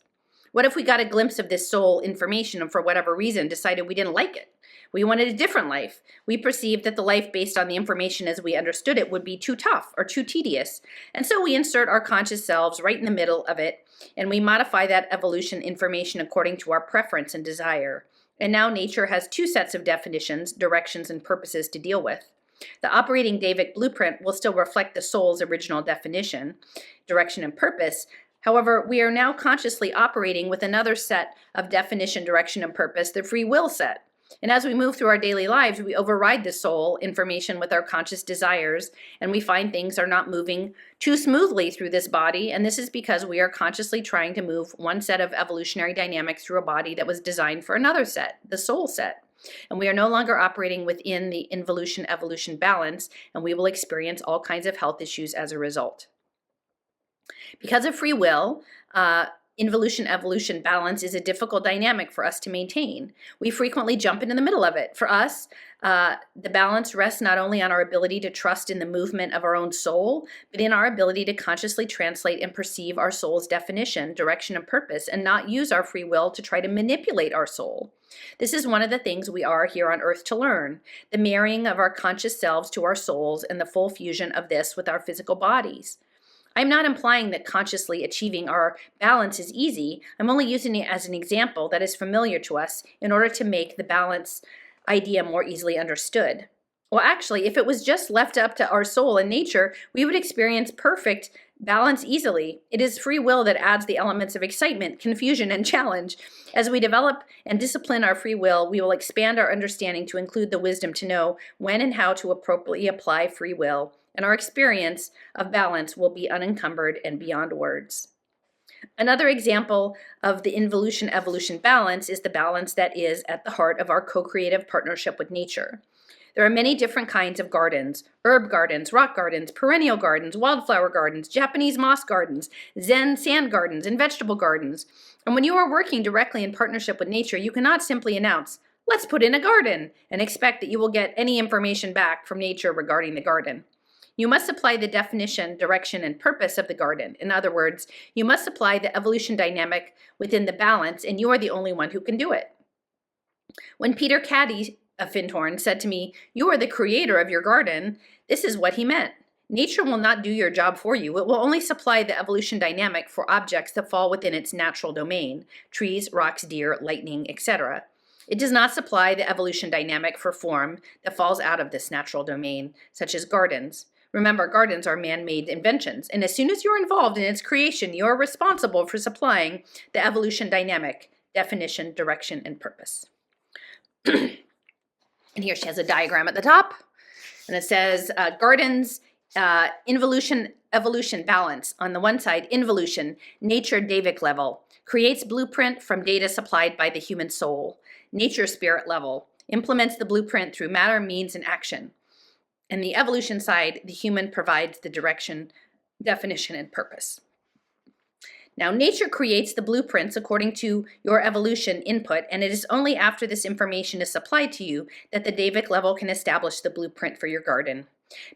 What if we got a glimpse of this soul information and for whatever reason decided we didn't like it? We wanted a different life. We perceived that the life based on the information as we understood it would be too tough or too tedious. And so we insert our conscious selves right in the middle of it, and we modify that evolution information according to our preference and desire. And now nature has two sets of definitions, directions, and purposes to deal with. The operating Davic blueprint will still reflect the soul's original definition, direction, and purpose. However, we are now consciously operating with another set of definition, direction, and purpose, the free will set. And as we move through our daily lives, we override the soul information with our conscious desires, and we find things are not moving too smoothly through this body. And this is because we are consciously trying to move one set of evolutionary dynamics through a body that was designed for another set, the soul set. And we are no longer operating within the involution-evolution balance, and we will experience all kinds of health issues as a result. Because of free will, involution-evolution balance is a difficult dynamic for us to maintain. We frequently jump into the middle of it. For us, the balance rests not only on our ability to trust in the movement of our own soul, but in our ability to consciously translate and perceive our soul's definition, direction, and purpose, and not use our free will to try to manipulate our soul. This is one of the things we are here on earth to learn, the marrying of our conscious selves to our souls and the full fusion of this with our physical bodies. I'm not implying that consciously achieving our balance is easy. I'm only using it as an example that is familiar to us in order to make the balance idea more easily understood. Well, actually, if it was just left up to our soul and nature, we would experience perfect balance easily. It is free will that adds the elements of excitement, confusion, and challenge. As we develop and discipline our free will, we will expand our understanding to include the wisdom to know when and how to appropriately apply free will, and our experience of balance will be unencumbered and beyond words. Another example of the involution-evolution balance is the balance that is at the heart of our co-creative partnership with nature. There are many different kinds of gardens: herb gardens, rock gardens, perennial gardens, wildflower gardens, Japanese moss gardens, Zen sand gardens, and vegetable gardens. And when you are working directly in partnership with nature, you cannot simply announce, "Let's put in a garden," and expect that you will get any information back from nature regarding the garden. You must apply the definition, direction, and purpose of the garden. In other words, you must apply the evolution dynamic within the balance, and you are the only one who can do it. When Peter Caddy of Findhorn said to me, "You are the creator of your garden," this is what he meant. Nature will not do your job for you. It will only supply the evolution dynamic for objects that fall within its natural domain: trees, rocks, deer, lightning, etc. It does not supply the evolution dynamic for form that falls out of this natural domain, such as gardens. Remember, gardens are man-made inventions, and as soon as you're involved in its creation, you're responsible for supplying the evolution dynamic, definition, direction, and purpose. And here she has a diagram at the top, and it says gardens, involution, evolution, balance. On the one side, involution, nature Davic level, creates blueprint from data supplied by the human soul. Nature spirit level, implements the blueprint through matter, means, and action. And the evolution side, the human provides the direction, definition, and purpose. Now, nature creates the blueprints according to your evolution input, and it is only after this information is supplied to you that the Davic level can establish the blueprint for your garden.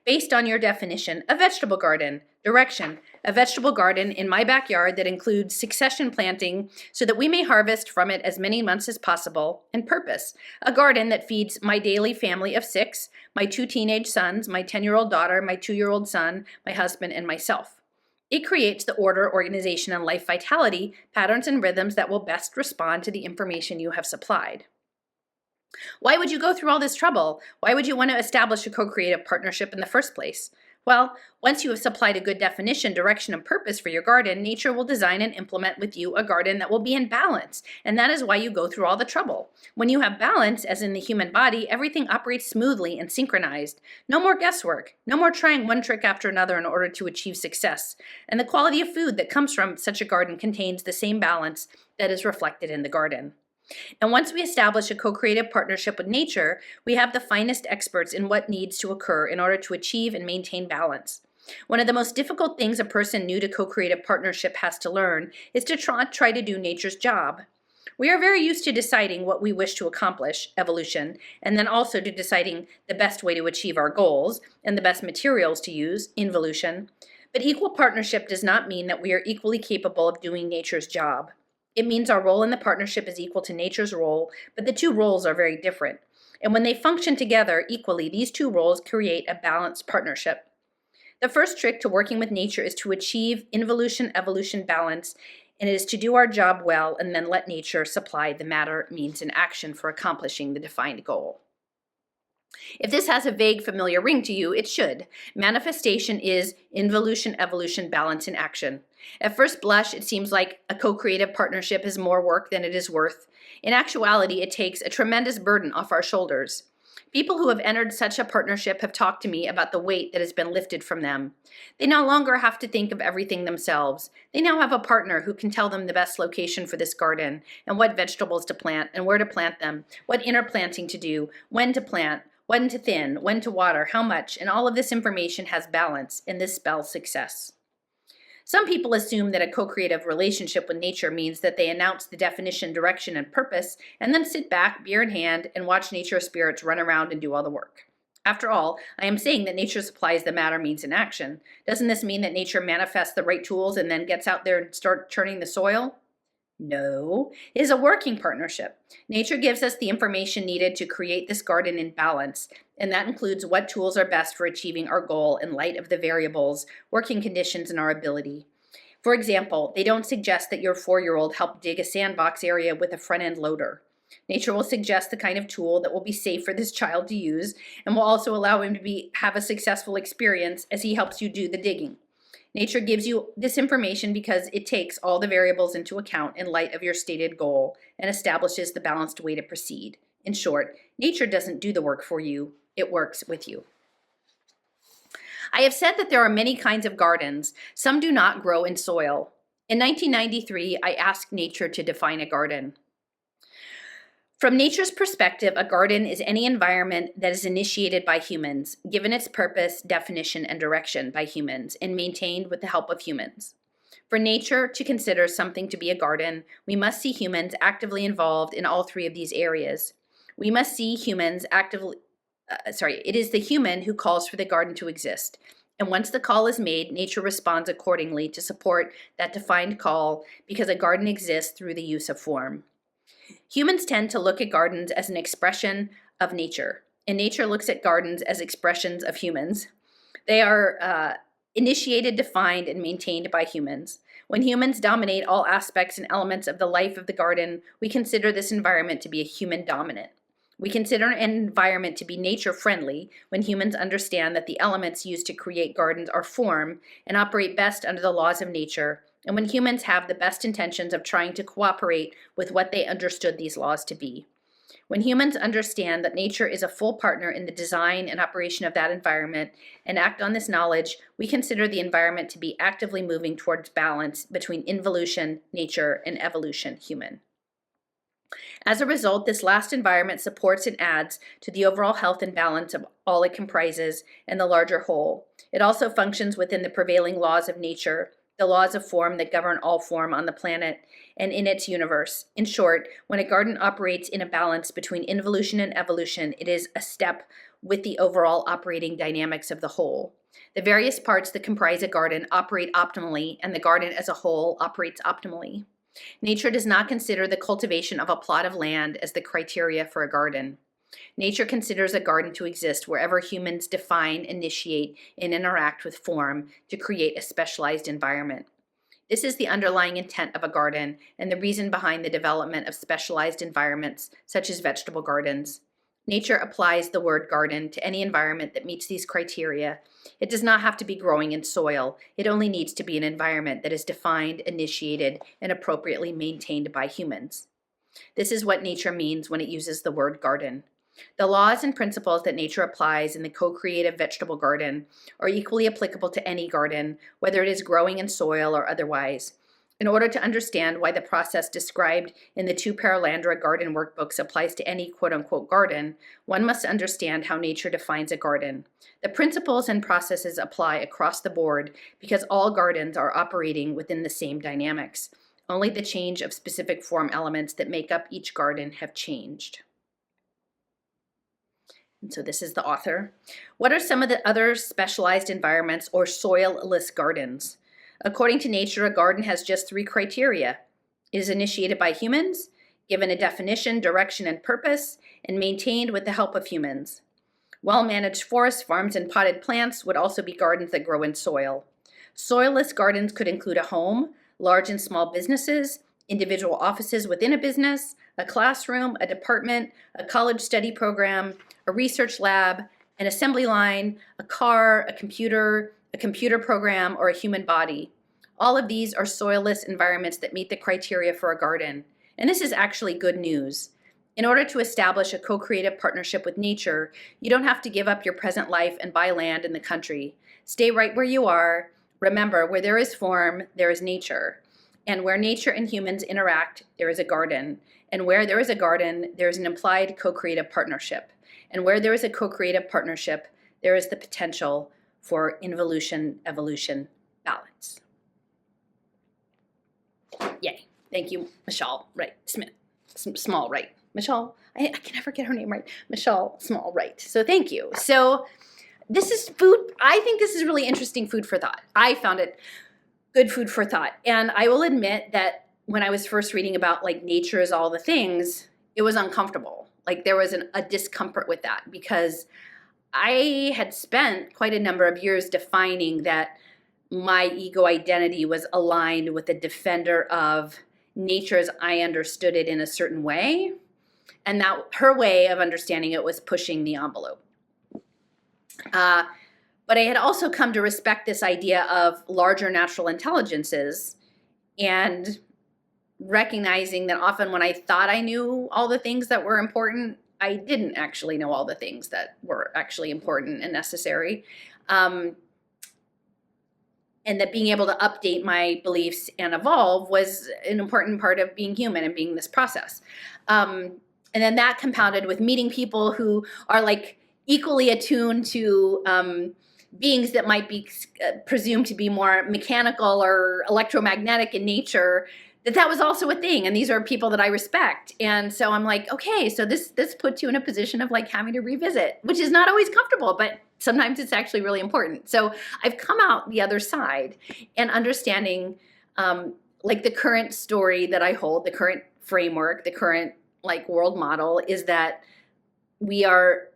Based on your definition, a vegetable garden. Direction, a vegetable garden in my backyard that includes succession planting so that we may harvest from it as many months as possible. And purpose, a garden that feeds my daily family of 6, my 2 teenage sons, my 10-year-old daughter, my 2-year-old son, my husband, and myself. It creates the order, organization, and life vitality, patterns, and rhythms that will best respond to the information you have supplied. Why would you go through all this trouble? Why would you want to establish a co-creative partnership in the first place? Well, once you have supplied a good definition, direction, and purpose for your garden, nature will design and implement with you a garden that will be in balance, and that is why you go through all the trouble. When you have balance, as in the human body, everything operates smoothly and synchronized. No more guesswork, no more trying one trick after another in order to achieve success, and the quality of food that comes from such a garden contains the same balance that is reflected in the garden. And once we establish a co-creative partnership with nature, we have the finest experts in what needs to occur in order to achieve and maintain balance. One of the most difficult things a person new to co-creative partnership has to learn is to try to do nature's job. We are very used to deciding what we wish to accomplish, evolution, and then also to deciding the best way to achieve our goals and the best materials to use, involution. But equal partnership does not mean that we are equally capable of doing nature's job. It means our role in the partnership is equal to nature's role, but the two roles are very different. And when they function together equally, these two roles create a balanced partnership. The first trick to working with nature is to achieve involution-evolution balance, and it is to do our job well and then let nature supply the matter, means, and action for accomplishing the defined goal. If this has a vague, familiar ring to you, it should. Manifestation is involution, evolution, balance in action. At first blush, it seems like a co-creative partnership is more work than it is worth. In actuality, it takes a tremendous burden off our shoulders. People who have entered such a partnership have talked to me about the weight that has been lifted from them. They no longer have to think of everything themselves. They now have a partner who can tell them the best location for this garden, and what vegetables to plant, and where to plant them, what interplanting to do, when to plant, when to thin, when to water, how much, and all of this information has balance, and this spells success. Some people assume that a co-creative relationship with nature means that they announce the definition, direction, and purpose, and then sit back, beer in hand, and watch nature spirits run around and do all the work. After all, I am saying that nature supplies the matter, means, and action. Doesn't this mean that nature manifests the right tools and then gets out there and starts turning the soil? No, it is a working partnership. Nature gives us the information needed to create this garden in balance, and that includes what tools are best for achieving our goal in light of the variables, working conditions, and our ability. For example, they don't suggest that your 4-year-old help dig a sandbox area with a front-end loader. Nature will suggest the kind of tool that will be safe for this child to use and will also allow him to have a successful experience as he helps you do the digging. Nature gives you this information because it takes all the variables into account in light of your stated goal and establishes the balanced way to proceed. In short, nature doesn't do the work for you, it works with you. I have said that there are many kinds of gardens. Some do not grow in soil. In 1993, I asked nature to define a garden. From nature's perspective, a garden is any environment that is initiated by humans, given its purpose, definition, and direction by humans, and maintained with the help of humans. For nature to consider something to be a garden, we must see humans actively involved in all three of these areas. We must see humans actively, it is the human who calls for the garden to exist. And once the call is made, nature responds accordingly to support that defined call because a garden exists through the use of form. Humans tend to look at gardens as an expression of nature, and nature looks at gardens as expressions of humans. They are initiated, defined, and maintained by humans. When humans dominate all aspects and elements of the life of the garden, we consider this environment to be a human dominant. We consider an environment to be nature-friendly when humans understand that the elements used to create gardens are form and operate best under the laws of nature, and when humans have the best intentions of trying to cooperate with what they understood these laws to be. When humans understand that nature is a full partner in the design and operation of that environment and act on this knowledge, we consider the environment to be actively moving towards balance between involution, nature, and evolution, human. As a result, this last environment supports and adds to the overall health and balance of all it comprises and the larger whole. It also functions within the prevailing laws of nature, the laws of form that govern all form on the planet and in its universe. In short, when a garden operates in a balance between involution and evolution, it is a step with the overall operating dynamics of the whole. The various parts that comprise a garden operate optimally, and the garden as a whole operates optimally. Nature does not consider the cultivation of a plot of land as the criteria for a garden. Nature considers a garden to exist wherever humans define, initiate, and interact with form to create a specialized environment. This is the underlying intent of a garden and the reason behind the development of specialized environments, such as vegetable gardens. Nature applies the word garden to any environment that meets these criteria. It does not have to be growing in soil. It only needs to be an environment that is defined, initiated, and appropriately maintained by humans. This is what nature means when it uses the word garden. The laws and principles that nature applies in the co-creative vegetable garden are equally applicable to any garden, whether it is growing in soil or otherwise. In order to understand why the process described in the 2 Perelandra garden workbooks applies to any quote-unquote garden, one must understand how nature defines a garden. The principles and processes apply across the board because all gardens are operating within the same dynamics. Only the change of specific form elements that make up each garden have changed. And so this is the author. What are some of the other specialized environments or soil-less gardens? According to nature, a garden has just 3 criteria. It is initiated by humans, given a definition, direction, and purpose, and maintained with the help of humans. Well-managed forests, farms, and potted plants would also be gardens that grow in soil. Soil-less gardens could include a home, large and small businesses, individual offices within a business, a classroom, a department, a college study program, a research lab, an assembly line, a car, a computer program, or a human body. All of these are soilless environments that meet the criteria for a garden. And this is actually good news. In order to establish a co-creative partnership with nature, you don't have to give up your present life and buy land in the country. Stay right where you are. Remember, where there is form, there is nature. And where nature and humans interact, there is a garden. And where there is a garden, there is an implied co-creative partnership. And where there is a co-creative partnership, there is the potential for involution-evolution balance. Yay. Thank you, Michelle Smith. Small Wright. Michelle, I can never get her name right. Michelle Small Wright. So thank you. So this is food. I think this is really interesting food for thought. I found it good food for thought. And I will admit that when I was first reading about like nature is all the things, it was uncomfortable. Like there was a discomfort with that because I had spent quite a number of years defining that my ego identity was aligned with a defender of nature as I understood it in a certain way. And that her way of understanding it was pushing the envelope. But I had also come to respect this idea of larger natural intelligences and recognizing that often when I thought I knew all the things that were important, I didn't actually know all the things that were actually important and necessary. And that being able to update my beliefs and evolve was an important part of being human and being this process. And then that compounded with meeting people who are like equally attuned to beings that might be presumed to be more mechanical or electromagnetic in nature, that was also a thing. And these are people that I respect. And so I'm like, okay, so this puts you in a position of like having to revisit, which is not always comfortable, but sometimes it's actually really important. So I've come out the other side and understanding like the current story that I hold, the current framework, the current like world model is that we are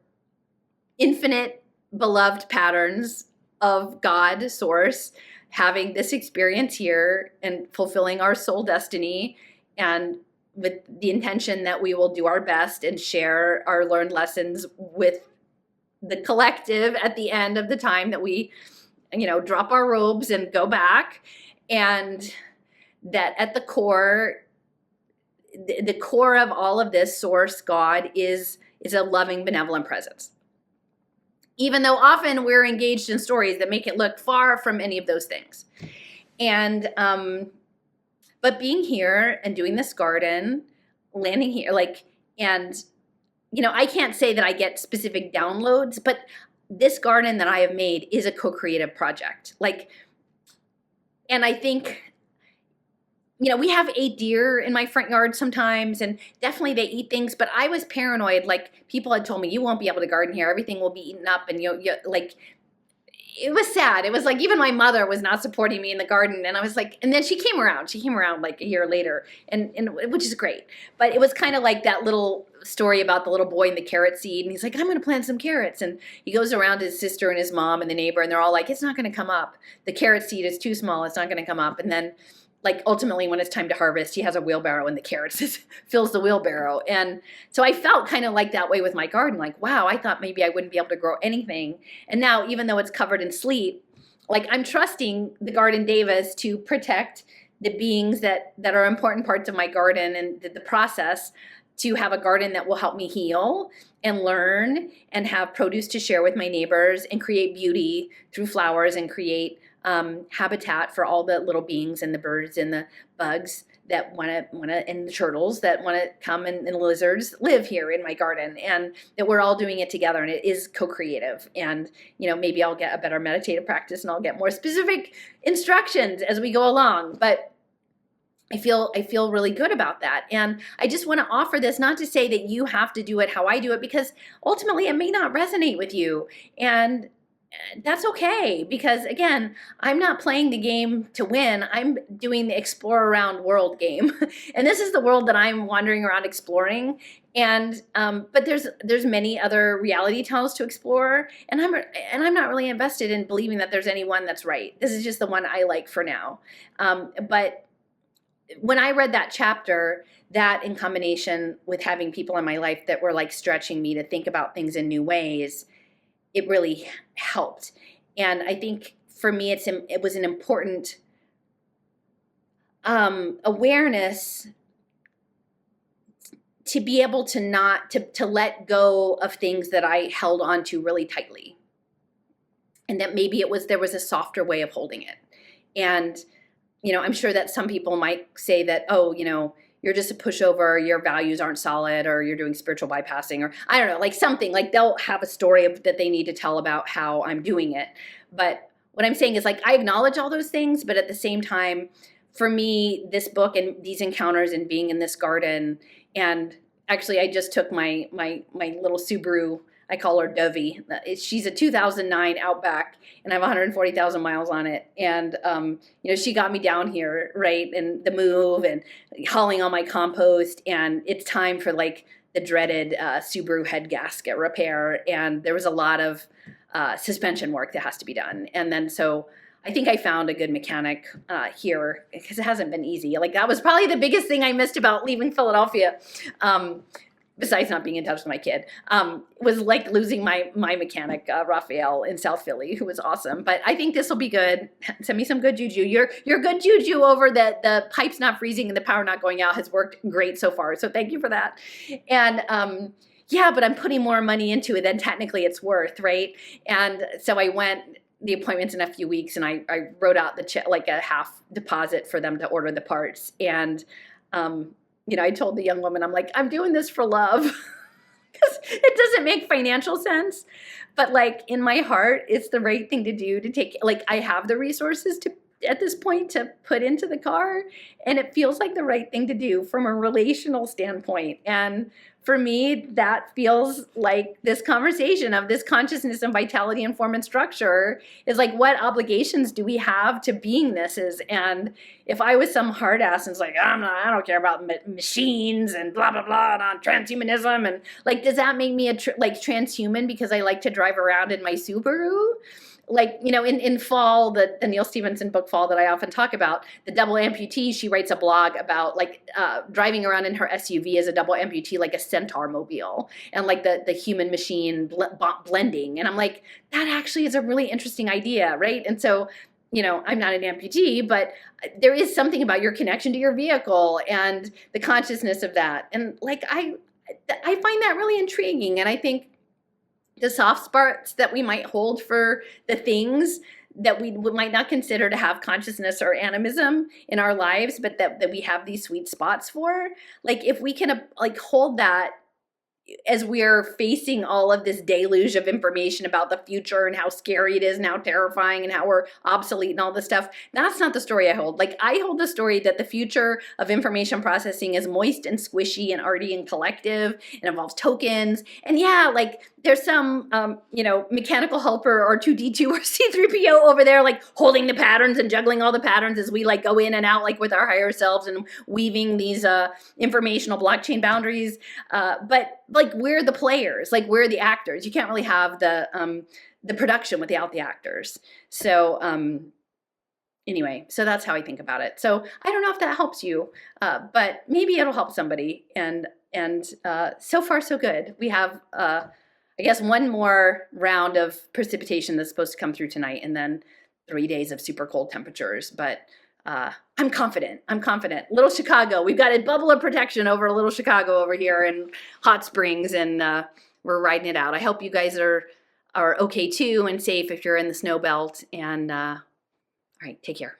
infinite beloved patterns of God source having this experience here and fulfilling our soul destiny, and with the intention that we will do our best and share our learned lessons with the collective at the end of the time that we, drop our robes and go back. And that at the core, the core of all of this source, God, is a loving, benevolent presence. Even though often we're engaged in stories that make it look far from any of those things. And, but being here and doing this garden, landing here, I can't say that I get specific downloads, but this garden that I have made is a co-creative project. And I think, we have 8 deer in my front yard sometimes, and definitely they eat things, but I was paranoid. Like, people had told me, you won't be able to garden here. Everything will be eaten up, and it was sad. It was like, even my mother was not supporting me in the garden, and I was like, and then she came around. She came around like a year later, and which is great. But it was kind of like that little story about the little boy and the carrot seed, and he's like, I'm going to plant some carrots, and he goes around to his sister and his mom and the neighbor, and they're all like, it's not going to come up. The carrot seed is too small. It's not going to come up. And then ultimately when it's time to harvest, he has a wheelbarrow and the carrots fills the wheelbarrow. And so I felt kind of like that way with my garden. Like, wow, I thought maybe I wouldn't be able to grow anything. And now, even though it's covered in sleet, I'm trusting the Garden Davis to protect the beings that are important parts of my garden and the process to have a garden that will help me heal and learn and have produce to share with my neighbors and create beauty through flowers and create habitat for all the little beings and the birds and the bugs that want to, and the turtles that want to come, and the lizards live here in my garden, and that we're all doing it together, and it is co-creative. And maybe I'll get a better meditative practice and I'll get more specific instructions as we go along, but I feel really good about that. And I just want to offer this, not to say that you have to do it how I do it, because ultimately it may not resonate with you, and that's okay, because again, I'm not playing the game to win. I'm doing the explore around world game. And this is the world that I'm wandering around exploring. And but there's many other reality tunnels to explore, and I'm not really invested in believing that there's any one that's right. This is just the one I like for now. But when I read that chapter, that in combination with having people in my life that were like stretching me to think about things in new ways, it really helped. And I think for me, it was an important awareness to be able to not to let go of things that I held on to really tightly, and that maybe there was a softer way of holding it. And I'm sure that some people might say that, oh, you're just a pushover, your values aren't solid, or you're doing spiritual bypassing, or I don't know, like something, like they'll have a story that they need to tell about how I'm doing it. But what I'm saying is, like, I acknowledge all those things, but at the same time, for me, this book and these encounters and being in this garden, and actually I just took my little Subaru, I call her Dovey. She's a 2009 Outback, and I have 140,000 miles on it. And, she got me down here, right, and the move and hauling all my compost. And it's time for, like, the dreaded Subaru head gasket repair. And there was a lot of suspension work that has to be done. And then so I think I found a good mechanic here, because it hasn't been easy. Like, that was probably the biggest thing I missed about leaving Philadelphia. Besides not being in touch with my kid, was like losing my mechanic, Raphael, in South Philly, who was awesome. But I think this will be good. Send me some good juju. Your good juju over the pipes not freezing and the power not going out has worked great so far. So thank you for that. And yeah, but I'm putting more money into it than technically it's worth, right? And so I went. The appointment's in a few weeks, and I wrote out the check, like a half deposit for them to order the parts. And I told the young woman, I'm like, I'm doing this for love, because it doesn't make financial sense. But like in my heart, it's the right thing to do to take, like, I have the resources to, at this point, to put into the car, and it feels like the right thing to do from a relational standpoint. And for me, that feels like this conversation of this consciousness and vitality and form and structure is like, what obligations do we have to beingnesses? And if I was some hard ass and was like, I don't care about machines and blah, blah, blah, and on transhumanism, and like, does that make me transhuman because I like to drive around in my Subaru? Like, in Fall, the Neil Stephenson book Fall that I often talk about, the double amputee, she writes a blog about like driving around in her SUV as a double amputee, like a Centaur mobile, and like the human machine blending. And I'm like, that actually is a really interesting idea, right? And so, I'm not an amputee, but there is something about your connection to your vehicle and the consciousness of that. And like, I find that really intriguing. And I think the soft spots that we might hold for the things that we might not consider to have consciousness or animism in our lives, but that we have these sweet spots for, like, if we can like hold that as we're facing all of this deluge of information about the future and how scary it is and how terrifying and how we're obsolete and all this stuff, that's not the story I hold. Like, I hold the story that the future of information processing is moist and squishy and arty and collective and involves tokens. And yeah, like, there's some, mechanical helper or 2D2 or C3PO over there, like holding the patterns and juggling all the patterns as we like go in and out, like with our higher selves and weaving these informational blockchain boundaries. But like, we're the players, like we're the actors. You can't really have the production without the actors. So anyway, so that's how I think about it. So I don't know if that helps you, but maybe it'll help somebody. And so far so good. We have I guess one more round of precipitation that's supposed to come through tonight, and then 3 days of super cold temperatures. But I'm confident. Little Chicago, we've got a bubble of protection over Little Chicago over here in Hot Springs, and we're riding it out. I hope you guys are okay too, and safe if you're in the snow belt. And all right, take care.